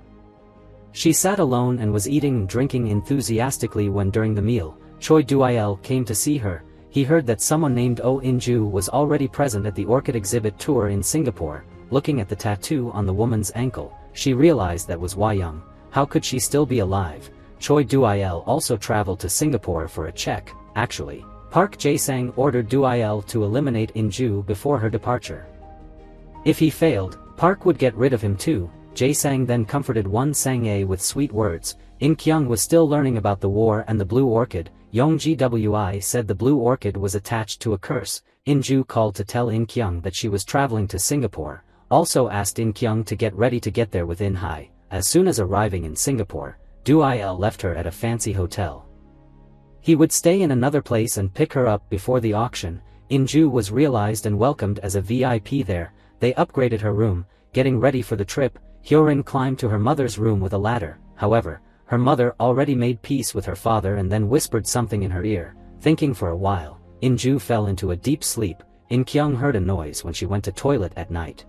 She sat alone and was eating and drinking enthusiastically when during the meal, Choi Do-il came to see her. He heard that someone named Oh In-ju was already present at the Orchid exhibit tour in Singapore. Looking at the tattoo on the woman's ankle, she realized that was Hwa-young. How could she still be alive? Choi Do-il also traveled to Singapore for a check. Actually, Park Jae-sang ordered Do-il to eliminate In-ju before her departure. If he failed, Park would get rid of him too. Jae-sang then comforted Won Sang-ae with sweet words. In-kyung was still learning about the war and the Blue Orchid. Yong Gwi said the Blue Orchid was attached to a curse. In-ju called to tell In-kyung that she was traveling to Singapore, also asked In-kyung to get ready to get there with In-hae. As soon as arriving in Singapore, Do-il left her at a fancy hotel. He would stay in another place and pick her up before the auction. In-ju was realized and welcomed as a VIP there. They upgraded her room. Getting ready for the trip, Hyorin climbed to her mother's room with a ladder. However, her mother already made peace with her father and then whispered something in her ear. Thinking for a while, In-ju fell into a deep sleep. In-kyung heard a noise when she went to toilet at night.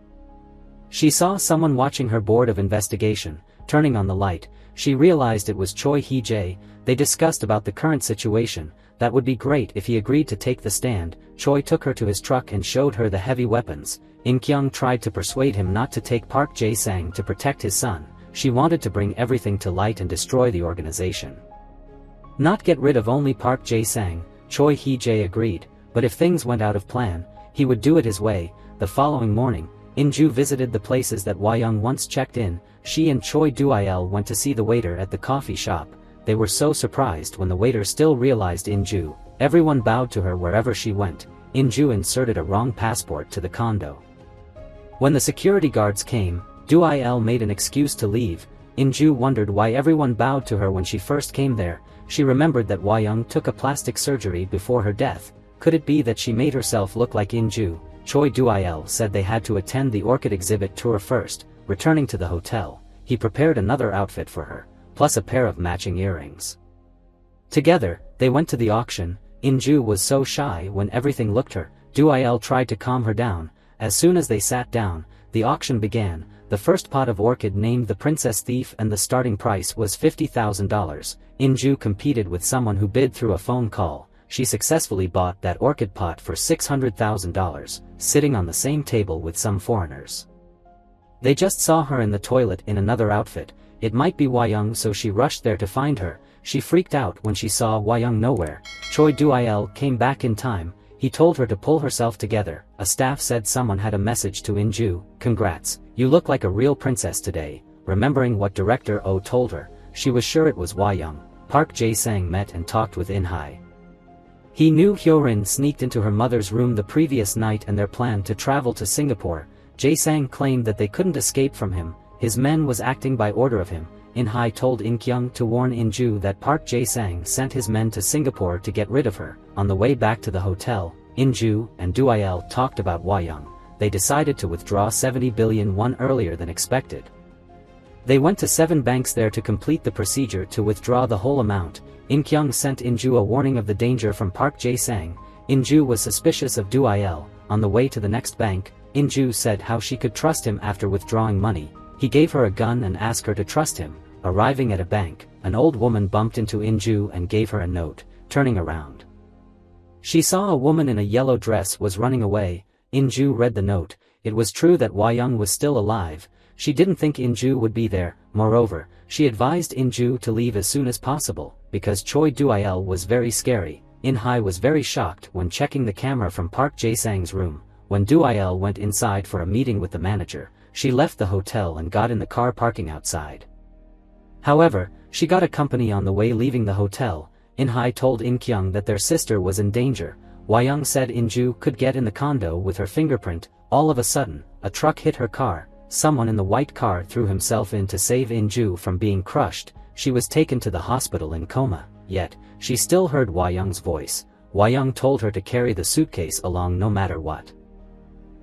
She saw someone watching her board of investigation. Turning on the light, she realized it was Choi Hee-jae. They discussed about the current situation. That would be great if he agreed to take the stand. Choi took her to his truck and showed her the heavy weapons. In-kyung tried to persuade him not to take Park Jae-sang to protect his son. She wanted to bring everything to light and destroy the organization. Not get rid of only Park Jae-sang. Choi Hee-jae agreed, but if things went out of plan, he would do it his way. The following morning, In-ju visited the places that Hwa-young once checked in. She and Choi Do-il went to see the waiter at the coffee shop. They were so surprised when the waiter still realized In-ju. Everyone bowed to her wherever she went. In-ju inserted a wrong passport to the condo. When the security guards came, Do-il made an excuse to leave. In-ju wondered why everyone bowed to her when she first came there. She remembered that Hwa-young took a plastic surgery before her death. Could it be that she made herself look like In-ju? Choi Do-il said they had to attend the Orchid exhibit tour first. Returning to the hotel, he prepared another outfit for her, plus a pair of matching earrings. Together, they went to the auction. In-ju was so shy when everything looked her. Do-il tried to calm her down. As soon as they sat down, the auction began. The first pot of orchid named the Princess Thief and the starting price was $50,000. In-ju competed with someone who bid through a phone call. She successfully bought that orchid pot for $600,000, sitting on the same table with some foreigners. They just saw her in the toilet in another outfit. It might be Hwa-young, so she rushed there to find her. She freaked out when she saw Hwa-young nowhere. Choi Do-il came back in time. He told her to pull herself together. A staff said someone had a message to In-ju. Congrats, you look like a real princess today. Remembering what Director Oh told her, she was sure it was Hwa-young. Park Jae-sang met and talked with In-hae. He knew Hyorin sneaked into her mother's room the previous night and their plan to travel to Singapore. Jae-sang claimed that they couldn't escape from him. His men was acting by order of him. In-hae told In-kyung to warn In-ju that Park Jae-sang sent his men to Singapore to get rid of her. On the way back to the hotel, In-ju and Do-il talked about Hwa-young. They decided to withdraw 70 billion won earlier than expected. They went to 7 banks there to complete the procedure to withdraw the whole amount. In-kyung sent In-ju a warning of the danger from Park Jae-sang. In-ju was suspicious of Do-il. On the way to the next bank, In-ju said how she could trust him after withdrawing money. He gave her a gun and asked her to trust him. Arriving at a bank, an old woman bumped into In-ju and gave her a note. Turning around, she saw a woman in a yellow dress was running away. In-ju read the note. It was true that Hwa-young was still alive. She didn't think In-ju would be there. Moreover, she advised In-ju to leave as soon as possible, because Choi Do-il was very scary. In-hae was very shocked when checking the camera from Park Jae-sang's room. When Do-il went inside for a meeting with the manager, she left the hotel and got in the car parking outside. However, she got a company on the way leaving the hotel. In-hae told In-kyung that their sister was in danger. Hwa-young said In-ju could get in the condo with her fingerprint. All of a sudden, a truck hit her car. Someone in the white car threw himself in to save In-ju from being crushed. She was taken to the hospital in coma. yet, she still heard Hwa Young's voice. Hwa Young told her to carry the suitcase along no matter what.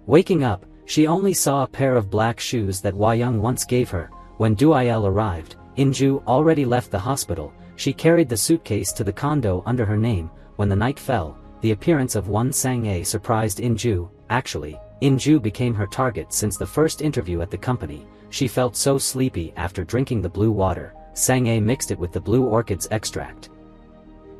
Waking up, she only saw a pair of black shoes that Hwa Young once gave her. When Do-il arrived, In-ju already left the hospital. She carried the suitcase to the condo under her name. When the night fell, the appearance of Won Sang-ae surprised In-ju. Actually, In-ju became her target since the first interview at the company. She felt so sleepy after drinking the blue water. Sang-ae mixed it with the blue orchid's extract.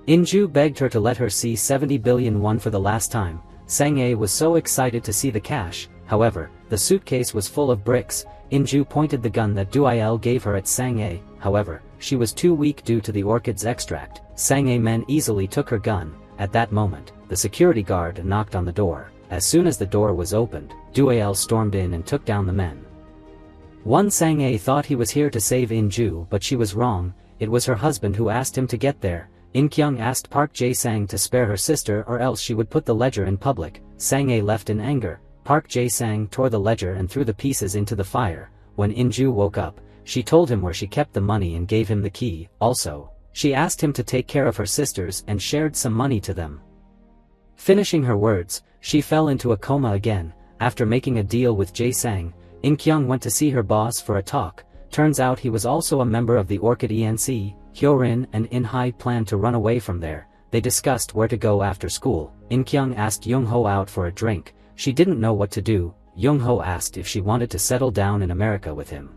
In-ju begged her to let her see 70 billion won for the last time. Sang-ae was so excited to see the cash. However, the suitcase was full of bricks. In-ju pointed the gun that Do-il gave her at Sang-ae. However, she was too weak due to the orchid's extract. Sang-ae men easily took her gun. At that moment, the security guard knocked on the door. As soon as the door was opened, Do-il stormed in and took down the men. Won Sang-ae thought he was here to save In-ju, but she was wrong. It was her husband who asked him to get there. In-kyung asked Park Jae-sang to spare her sister or else she would put the ledger in public. Sang-ae left in anger. Park Jae-sang tore the ledger and threw the pieces into the fire. When In-ju woke up, she told him where she kept the money and gave him the key. Also, she asked him to take care of her sisters and shared some money to them. Finishing her words, she fell into a coma again. After making a deal with Jae-sang, In-kyung went to see her boss for a talk. Turns out he was also a member of the Orchid ENC. Hyo-rin and In-hae planned to run away from there. They discussed where to go after school. In-kyung asked Young-ho out for a drink. She didn't know what to do. Young-ho asked if she wanted to settle down in America with him.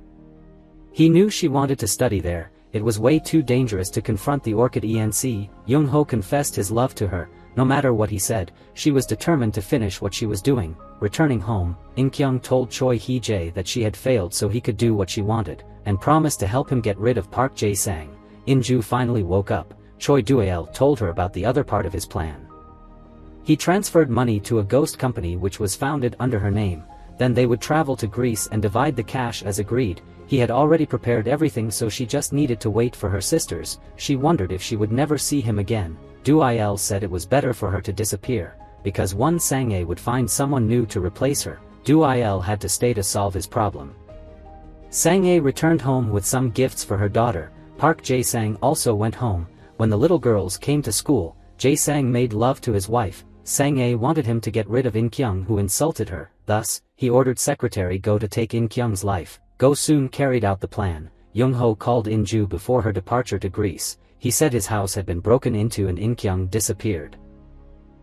He knew she wanted to study there. It was way too dangerous to confront the Orchid ENC. Young-ho confessed his love to her. No matter what he said, she was determined to finish what she was doing. Returning home, In-kyung told Choi Hee-jae that she had failed so he could do what she wanted, and promised to help him get rid of Park Jae-sang. In-ju finally woke up. Choi Do-il told her about the other part of his plan. He transferred money to a ghost company which was founded under her name. Then they would travel to Greece and divide the cash as agreed. He had already prepared everything so she just needed to wait for her sisters. She wondered if she would never see him again. Do-il said it was better for her to disappear, because Won Sang-ae would find someone new to replace her. Do-il had to stay to solve his problem. Sang-ae returned home with some gifts for her daughter. Park Jae-sang also went home. When the little girls came to school, Jae-sang made love to his wife. Sang-ae wanted him to get rid of In-kyung who insulted her. Thus, he ordered Secretary Go to take In-kyung's life. Go soon carried out the plan. Young-ho called In-ju before her departure to Greece. He said his house had been broken into and In-kyung disappeared.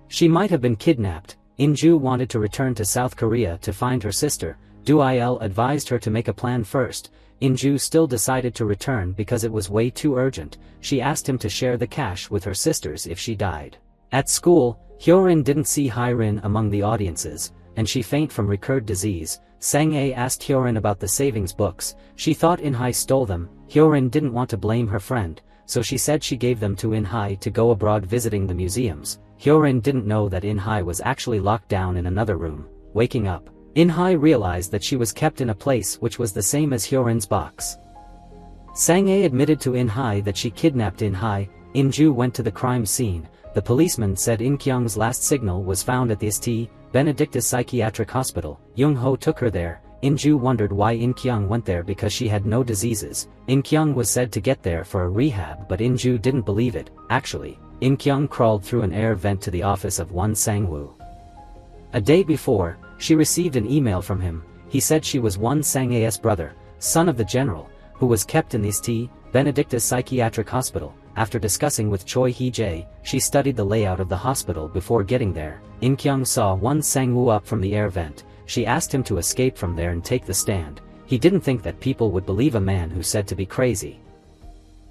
She might have been kidnapped. In-ju wanted to return to South Korea to find her sister. Do-il advised her to make a plan first. In-ju still decided to return because it was way too urgent. She asked him to share the cash with her sisters if she died. At school, Hyo-rin didn't see Hai-rin among the audiences, and she fainted from recurred disease. Sang-ae asked Hyo-rin about the savings books. She thought In-hae stole them. Hyo-rin didn't want to blame her friend, so she said she gave them to In-hae to go abroad visiting the museums. Hyo-rin didn't know that In-hae was actually locked down in another room. Waking up, In-hae realized that she was kept in a place which was the same as Hyo-rin's box. Sang-ae admitted to In-hae that she kidnapped In-hae. In-ju went to the crime scene. The policeman said In-kyung's last signal was found at the St. Benedictus Psychiatric Hospital. Young-ho took her there. In-ju wondered why In-kyung went there because she had no diseases. In-kyung was said to get there for a rehab, but In-ju didn't believe it. Actually, In-kyung crawled through an air vent to the office of Won Sang-woo. A day before, she received an email from him. He said she was Won Sang-ae's brother, son of the general, who was kept in the St. Benedictus Psychiatric Hospital. After discussing with Choi Hee-jae, she studied the layout of the hospital before getting there. In-kyung saw Won Sang-woo up from the air vent. She asked him to escape from there and take the stand. He didn't think that people would believe a man who said to be crazy.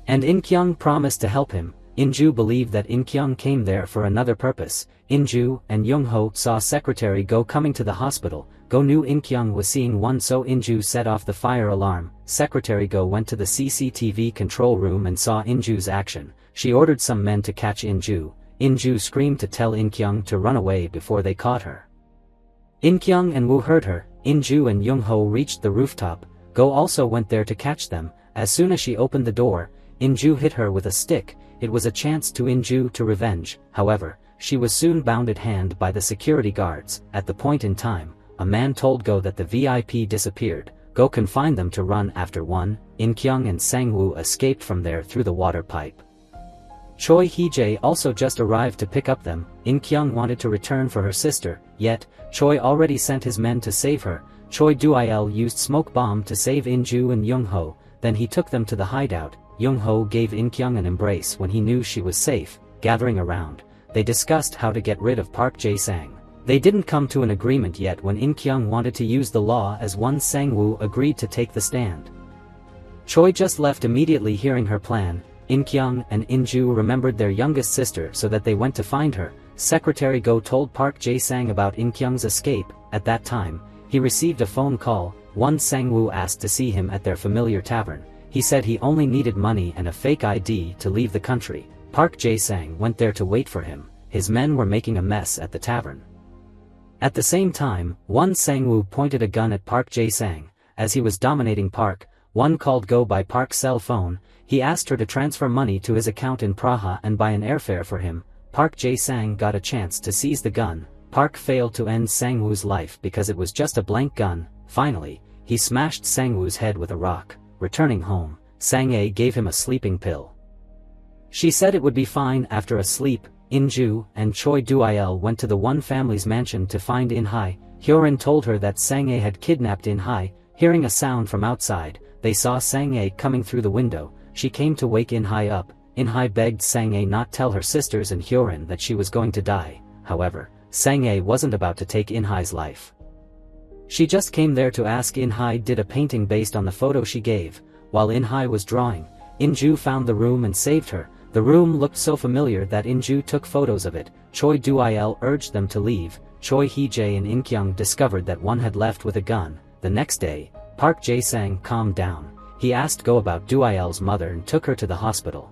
And In-kyung promised to help him. In-ju believed that In-kyung came there for another purpose. In-ju and Young-ho saw Secretary Go coming to the hospital. Go knew In-kyung was seeing one, so In-ju set off the fire alarm. Secretary Go went to the CCTV control room and saw In-ju's action. She ordered some men to catch In-ju. In-ju screamed to tell In-kyung to run away before they caught her. In-kyung and Woo heard her. In-ju and Young-ho reached the rooftop. Go also went there to catch them. As soon as she opened the door, In-ju hit her with a stick. It was a chance to In-ju to revenge. However, she was soon bound at hand by the security guards. At the point in time, a man told Go that the VIP disappeared. Go confined them to run after one. In-kyung and Sang-woo escaped from there through the water pipe. Choi Hee-jae also just arrived to pick up them. In Kyung wanted to return for her sister, yet, Choi already sent his men to save her. Choi Do-il used smoke bomb to save In-ju and Young-ho, then he took them to the hideout. Young-ho gave In Kyung an embrace when he knew she was safe. Gathering around, they discussed how to get rid of Park Jae-sang. They didn't come to an agreement yet when In Kyung wanted to use the law as one Sang-woo agreed to take the stand. Choi just left immediately hearing her plan. In Kyung and In-ju remembered their youngest sister so that they went to find her. Secretary Go told Park Jae-sang about In Kyung's escape. At that time, he received a phone call. One Sang-woo asked to see him at their familiar tavern. He said he only needed money and a fake ID to leave the country. Park Jae-sang went there to wait for him. His men were making a mess at the tavern. At the same time, one Sang-woo pointed a gun at Park Jae-sang. As he was dominating Park, one called Go by Park's cell phone. He asked her to transfer money to his account in Praha and buy an airfare for him. Park Jae-sang got a chance to seize the gun. Park failed to end Sang-woo's life because it was just a blank gun. Finally, he smashed Sang-woo's head with a rock. Returning home, Sang-ae gave him a sleeping pill. She said it would be fine after a sleep. In-ju and Choi Do-il went to the one family's mansion to find In-hae. Hyorin told her that Sang-ae had kidnapped In-hae. Hearing a sound from outside, they saw Sang-ae coming through the window. She came to wake In-hae up. In-hae begged Sang-ae not tell her sisters and Hyorin that she was going to die. However, Sang-ae wasn't about to take In-hae's life. She just came there to ask In-hae did a painting based on the photo she gave. While In-hae was drawing, In-ju found the room and saved her. The room looked so familiar that In-ju took photos of it. Choi Do-il urged them to leave. Choi Hee-jae and In Kyung discovered that one had left with a gun. The next day, Park Jae-sang calmed down. He asked Go about Do-il's mother and took her to the hospital.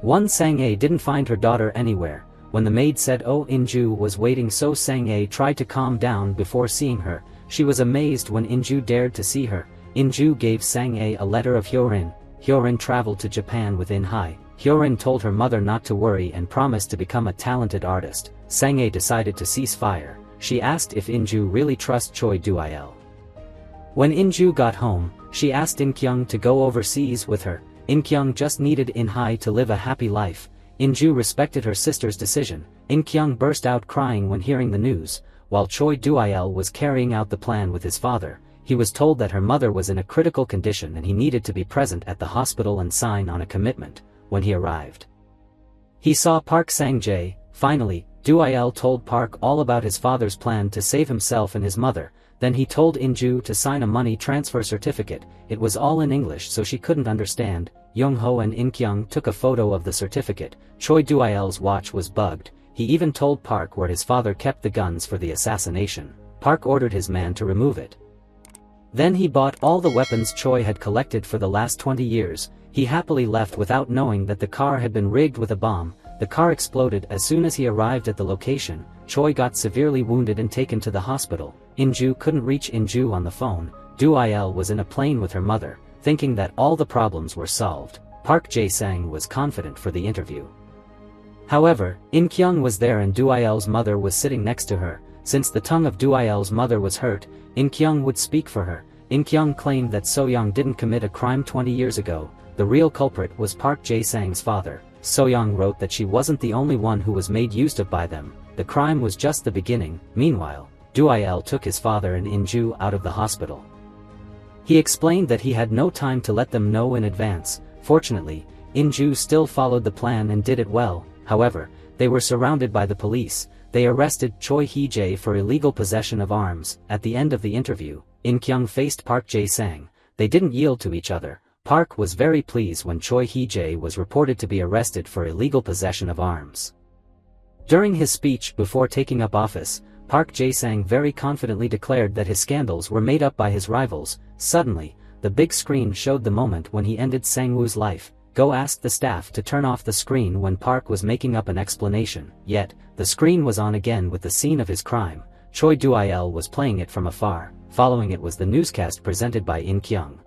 One Sang-ae didn't find her daughter anywhere. When the maid said In-ju was waiting, so Sang-ae tried to calm down before seeing her. She was amazed when In-ju dared to see her. In-ju gave Sang-ae a letter of Hyorin. Hyorin traveled to Japan with In-hae. Hyorin told her mother not to worry and promised to become a talented artist. Sang-ae decided to cease fire. She asked if In-ju really trusts Choi Do-il. When In-ju got home, she asked In Kyung to go overseas with her. In Kyung just needed In-hae to live a happy life. In-ju respected her sister's decision. In Kyung burst out crying when hearing the news. While Choi Do-il was carrying out the plan with his father, he was told that her mother was in a critical condition and he needed to be present at the hospital and sign on a commitment. When he arrived, he saw Park Sang-jae. Finally, Do-il told Park all about his father's plan to save himself and his mother. Then he told In-ju to sign a money transfer certificate. It was all in English so she couldn't understand. Young-ho and In Kyung took a photo of the certificate. Choi Do-il's watch was bugged. He even told Park where his father kept the guns for the assassination. Park ordered his man to remove it. Then he bought all the weapons Choi had collected for the last 20 years. He happily left without knowing that the car had been rigged with a bomb. The car exploded as soon as he arrived at the location. Choi got severely wounded and taken to the hospital. In-ju couldn't reach In-ju on the phone. Do-il was in a plane with her mother, thinking that all the problems were solved. Park Jae-sang was confident for the interview. However, In Kyung was there and Do-il's mother was sitting next to her. Since the tongue of Do-il's mother was hurt, In Kyung would speak for her. In Kyung claimed that So-young didn't commit a crime 20 years ago. The real culprit was Park Jae-sang's father. So-young wrote that she wasn't the only one who was made use of by them. The crime was just the beginning. Meanwhile, Do-il took his father and In-ju out of the hospital. He explained that he had no time to let them know in advance. Fortunately, In-ju still followed the plan and did it well. However, they were surrounded by the police. They arrested Choi Hee-jae for illegal possession of arms. At the end of the interview, In Kyung faced Park Jae-sang. They didn't yield to each other. Park was very pleased when Choi Hee-jae was reported to be arrested for illegal possession of arms. During his speech before taking up office, Park Jae-sang very confidently declared that his scandals were made up by his rivals. Suddenly, the big screen showed the moment when he ended Sang-woo's life. Go asked the staff to turn off the screen when Park was making up an explanation. Yet, the screen was on again with the scene of his crime. Choi Do-il was playing it from afar. Following it was the newscast presented by In Kyung.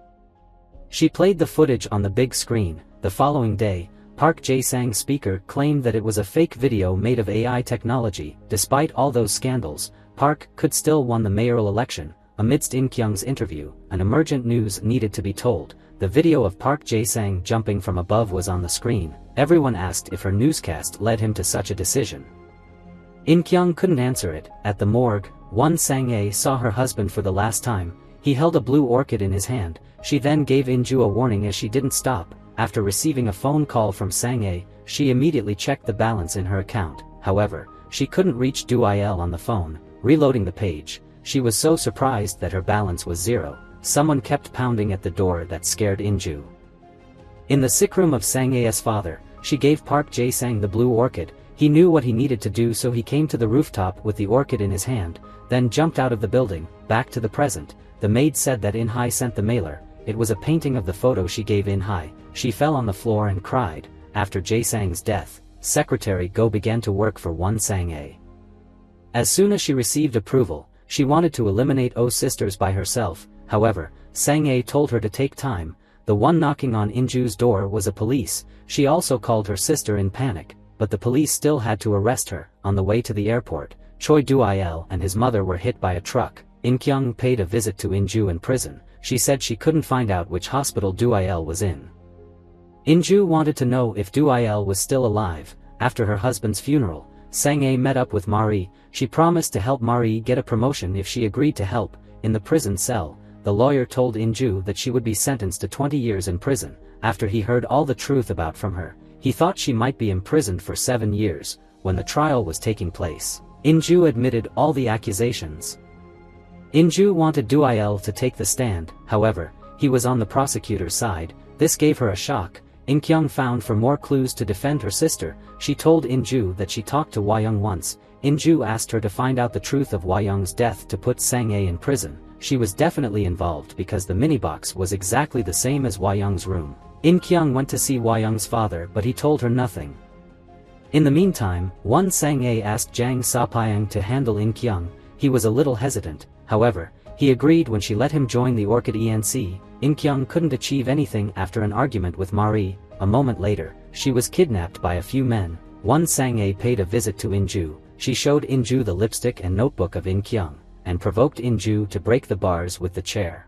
She played the footage on the big screen. The following day, Park Jae-sang's speaker claimed that it was a fake video made of AI technology. Despite all those scandals, Park could still won the mayoral election. Amidst In Kyung's interview, an emergent news needed to be told. the video of Park Jae-sang jumping from above was on the screen. Everyone asked if her newscast led him to such a decision. In-kyung couldn't answer it. At the morgue, Won Sang-ae saw her husband for the last time. He held a blue orchid in his hand. She then gave In-ju a warning as she didn't stop. After receiving a phone call from Sang-ae, she immediately checked the balance in her account. However, she couldn't reach Do-il on the phone. Reloading the page, she was so surprised that her balance was zero. Someone kept pounding at the door that scared In-ju. In the sick room of Sang-ae's father, she gave Park Jae-sang the blue orchid. He knew what he needed to do, so he came to the rooftop with the orchid in his hand, then jumped out of the building. Back to the present, the maid said that In-hae sent the mailer. It was a painting of the photo she gave In-hae. She fell on the floor and cried. After Jae-sang's death, Secretary Go began to work for Won Sang-ae. As soon as she received approval, she wanted to eliminate Oh sisters by herself. However, Sang-ae told her to take time. The one knocking on In-ju's door was a police. She also called her sister in panic, but the police still had to arrest her. On the way to the airport, Choi Do-il and his mother were hit by a truck. In-kyung paid a visit to In-ju in prison. She said she couldn't find out which hospital Do-il was in. In-ju wanted to know if Do-il was still alive. After her husband's funeral, Sang-ae met up with Marie. She promised to help Marie get a promotion if she agreed to help. In the prison cell, the lawyer told In-ju that she would be sentenced to 20 years in prison. After he heard all the truth about from her, he thought she might be imprisoned for 7 years. When the trial was taking place, In-ju admitted all the accusations. In-ju wanted Do-il to take the stand. However, he was on the prosecutor's side. This gave her a shock. In-kyung found for more clues to defend her sister. She told In-ju that she talked to Hwa-young once. In-ju asked her to find out the truth of Hwa-young's death to put Sang-ae in prison. She was definitely involved because the minibox was exactly the same as Hwa-young's room. In-kyung went to see Hwa-young's father, but he told her nothing. In the meantime, Won Sang-ae asked Jang Sa-pyang to handle In-kyung. He was a little hesitant. However, he agreed when she let him join the Orchid ENC. In-kyung couldn't achieve anything after an argument with Marie. A moment later, she was kidnapped by a few men. Won Sang-ae paid a visit to In-ju. She showed In-ju the lipstick and notebook of In-kyung, and provoked In-ju to break the bars with the chair.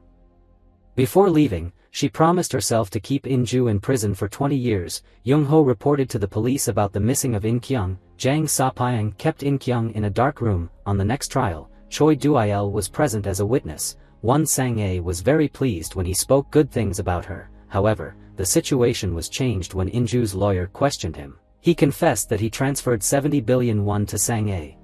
Before leaving, she promised herself to keep In-ju in prison for 20 years. Young-ho reported to the police about the missing of In-kyung. Jang Sa-pyang kept In-kyung in a dark room. On the next trial, Choi Do-il was present as a witness. Won Sang-ae was very pleased when he spoke good things about her. However, the situation was changed when In-ju's lawyer questioned him. He confessed that he transferred 70 billion won to Sang-ae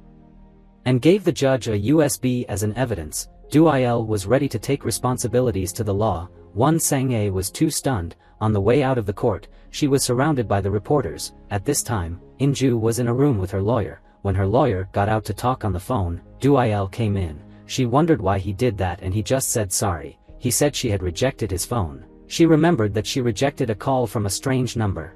and gave the judge a USB as an evidence. Do-il was ready to take responsibilities to the law. Won Sang-ae was too stunned. On the way out of the court, she was surrounded by the reporters. At this time, In-ju was in a room with her lawyer. When her lawyer got out to talk on the phone, Do-il came in. She wondered why he did that, and he just said sorry. He said she had rejected his phone. She remembered that she rejected a call from a strange number.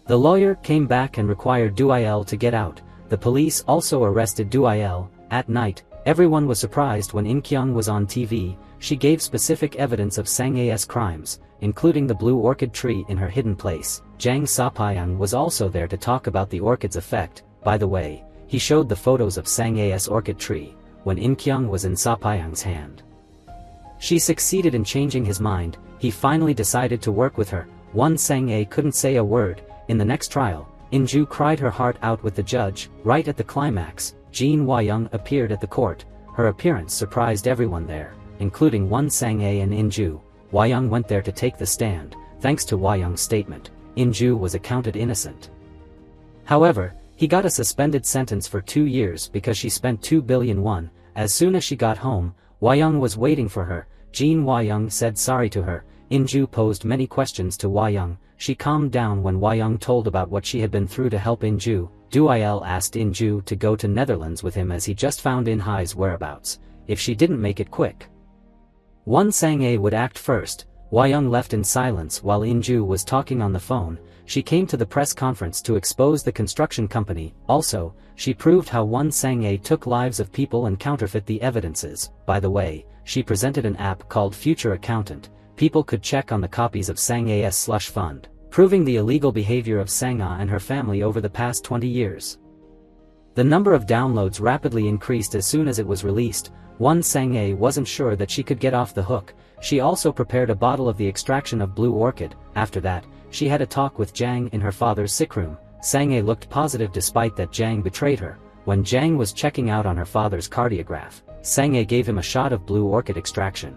The lawyer came back and required Do-il to get out. The police also arrested Do-il. At night, everyone was surprised when In-kyung was on TV. She gave specific evidence of Sang-ae's crimes, including the blue orchid tree in her hidden place. Jang Sa-pyang was also there to talk about the orchid's effect. By the way, he showed the photos of Sang-ae's orchid tree when In-kyung was in Sa-pyang's hand. She succeeded in changing his mind. He finally decided to work with her. Won Sang-ae couldn't say a word. In the next trial, In-ju cried her heart out with the judge. Right at the climax, Jean Hwa-young appeared at the court. Her appearance surprised everyone there, including Won Sang-ae and In-ju. Hwa-young went there to take the stand. Thanks to Hwa-young's statement, In-ju was accounted innocent. However, he got a suspended sentence for 2 years because she spent 2 billion won. As soon as she got home, Hwa-young was waiting for her. Jean Hwa-young said sorry to her. In-ju posed many questions to Hwa-young. She calmed down when Hwa-young told about what she had been through to help In-ju. Do-il asked In-ju to go to Netherlands with him as he just found In-hae's whereabouts, if she didn't make it quick. Won Sang-ae would act first. Hwa-young left in silence while In-ju was talking on the phone. She came to the press conference to expose the construction company. Also, she proved how Won Sang-ae took lives of people and counterfeit the evidences. By the way, she presented an app called Future Accountant. People could check on the copies of Sang-ae's slush fund, proving the illegal behavior of Sang-ah and her family over the past 20 years. The number of downloads rapidly increased as soon as it was released. Won Sang-ae wasn't sure that she could get off the hook. She also prepared a bottle of the extraction of blue orchid. After that, she had a talk with Jiang in her father's sick room. Sang-a looked positive despite that Jiang betrayed her. When Jiang was checking out on her father's cardiograph, Sang-a gave him a shot of blue orchid extraction.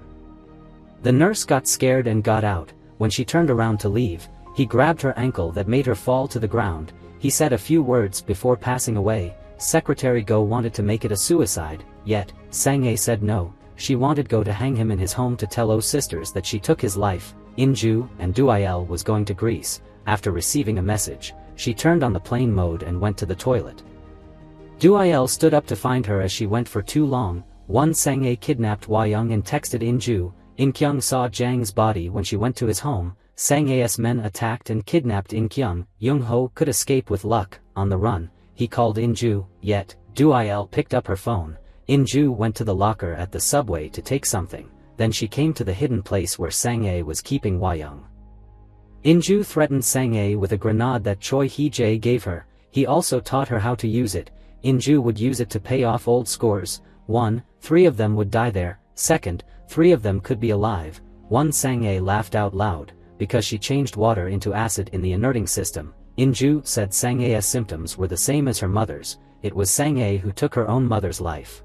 The nurse got scared and got out. When she turned around to leave, he grabbed her ankle that made her fall to the ground. He said a few words before passing away. Secretary Go wanted to make it a suicide, yet, Sang-a said no. She wanted Go to hang him in his home to tell O's sisters that she took his life. Inju and Duil was going to Greece. After receiving a message, she turned on the plane mode and went to the toilet. Duil stood up to find her as she went for too long. Sang-a kidnapped Hua-young and texted Inju. In-kyung saw Jiang's body when she went to his home. Sang-a's men attacked and kidnapped In-kyung. Young-ho could escape with luck. On the run, he called Inju, yet, Duil picked up her phone. Inju went to the locker at the subway to take something, then she came to the hidden place where Sang-a was keeping Hua-young. Inju threatened Sang-a with a grenade that Choi Hee-jae gave her. He also taught her how to use it. Inju would use it to pay off old scores. 1. 3 of them would die there. 2. 3 of them could be alive. Sang-a laughed out loud, because she changed water into acid in the inerting system. Inju said Sang-a's symptoms were the same as her mother's. It was Sang-a who took her own mother's life.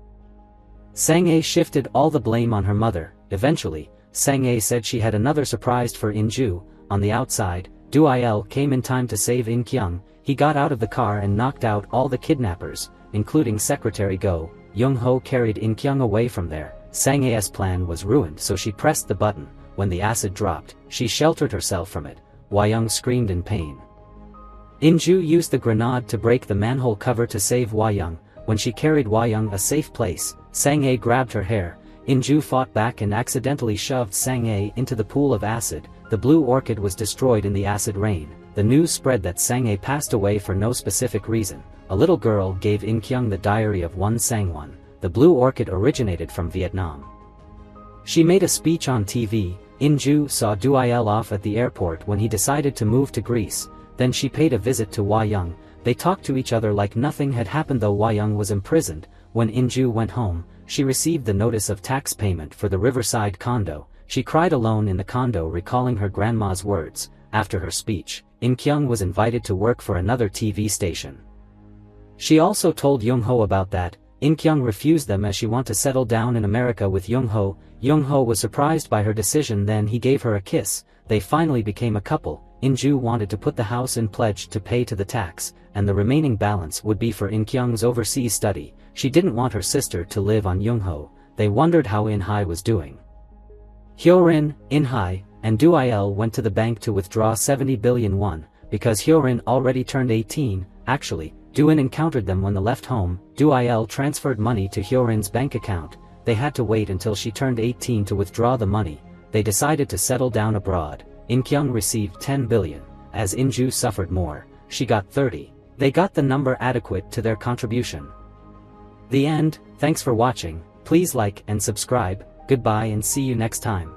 Sang-a shifted all the blame on her mother. Eventually, Sang-a said she had another surprise for Inju. On the outside, Duil came in time to save In-kyung. He got out of the car and knocked out all the kidnappers, including Secretary Go. Young-ho carried In-kyung away from there. Sang-a's plan was ruined, so she pressed the button. When the acid dropped, she sheltered herself from it. Hua-young screamed in pain. Inju used the grenade to break the manhole cover to save Hua-young. When she carried Hua-young a safe place, Sang-a grabbed her hair. Inju fought back and accidentally shoved Sang-a into the pool of acid. The blue orchid was destroyed in the acid rain. The news spread that Sang-a passed away for no specific reason. A little girl gave In-kyung the diary of Sang-won. The blue orchid originated from Vietnam. She made a speech on TV. Inju saw Duil off at the airport when he decided to move to Greece. Then she paid a visit to Hua-young. They talked to each other like nothing had happened, though Hua-young was imprisoned. When Inju went home, she received the notice of tax payment for the riverside condo. She cried alone in the condo, recalling her grandma's words. After her speech, In-kyung was invited to work for another TV station. She also told Young-ho about that. In-kyung refused them as she wanted to settle down in America with Young-ho. Young-ho was surprised by her decision, then he gave her a kiss. They finally became a couple. Inju wanted to put the house in pledge to pay to the tax, and the remaining balance would be for In-kyung's overseas study. She didn't want her sister to live on Young-ho. They wondered how In-hai was doing. Hyorin, In-hai, and Duil went to the bank to withdraw 70 billion won, because Hyorin already turned 18. Actually, Duin encountered them when they left home. Duil transferred money to Hyorin's bank account. They had to wait until she turned 18 to withdraw the money. They decided to settle down abroad. In-kyung received 10 billion. As Inju suffered more, she got 30. They got the number adequate to their contribution. The end. Thanks for watching. Please like and subscribe. Goodbye and see you next time.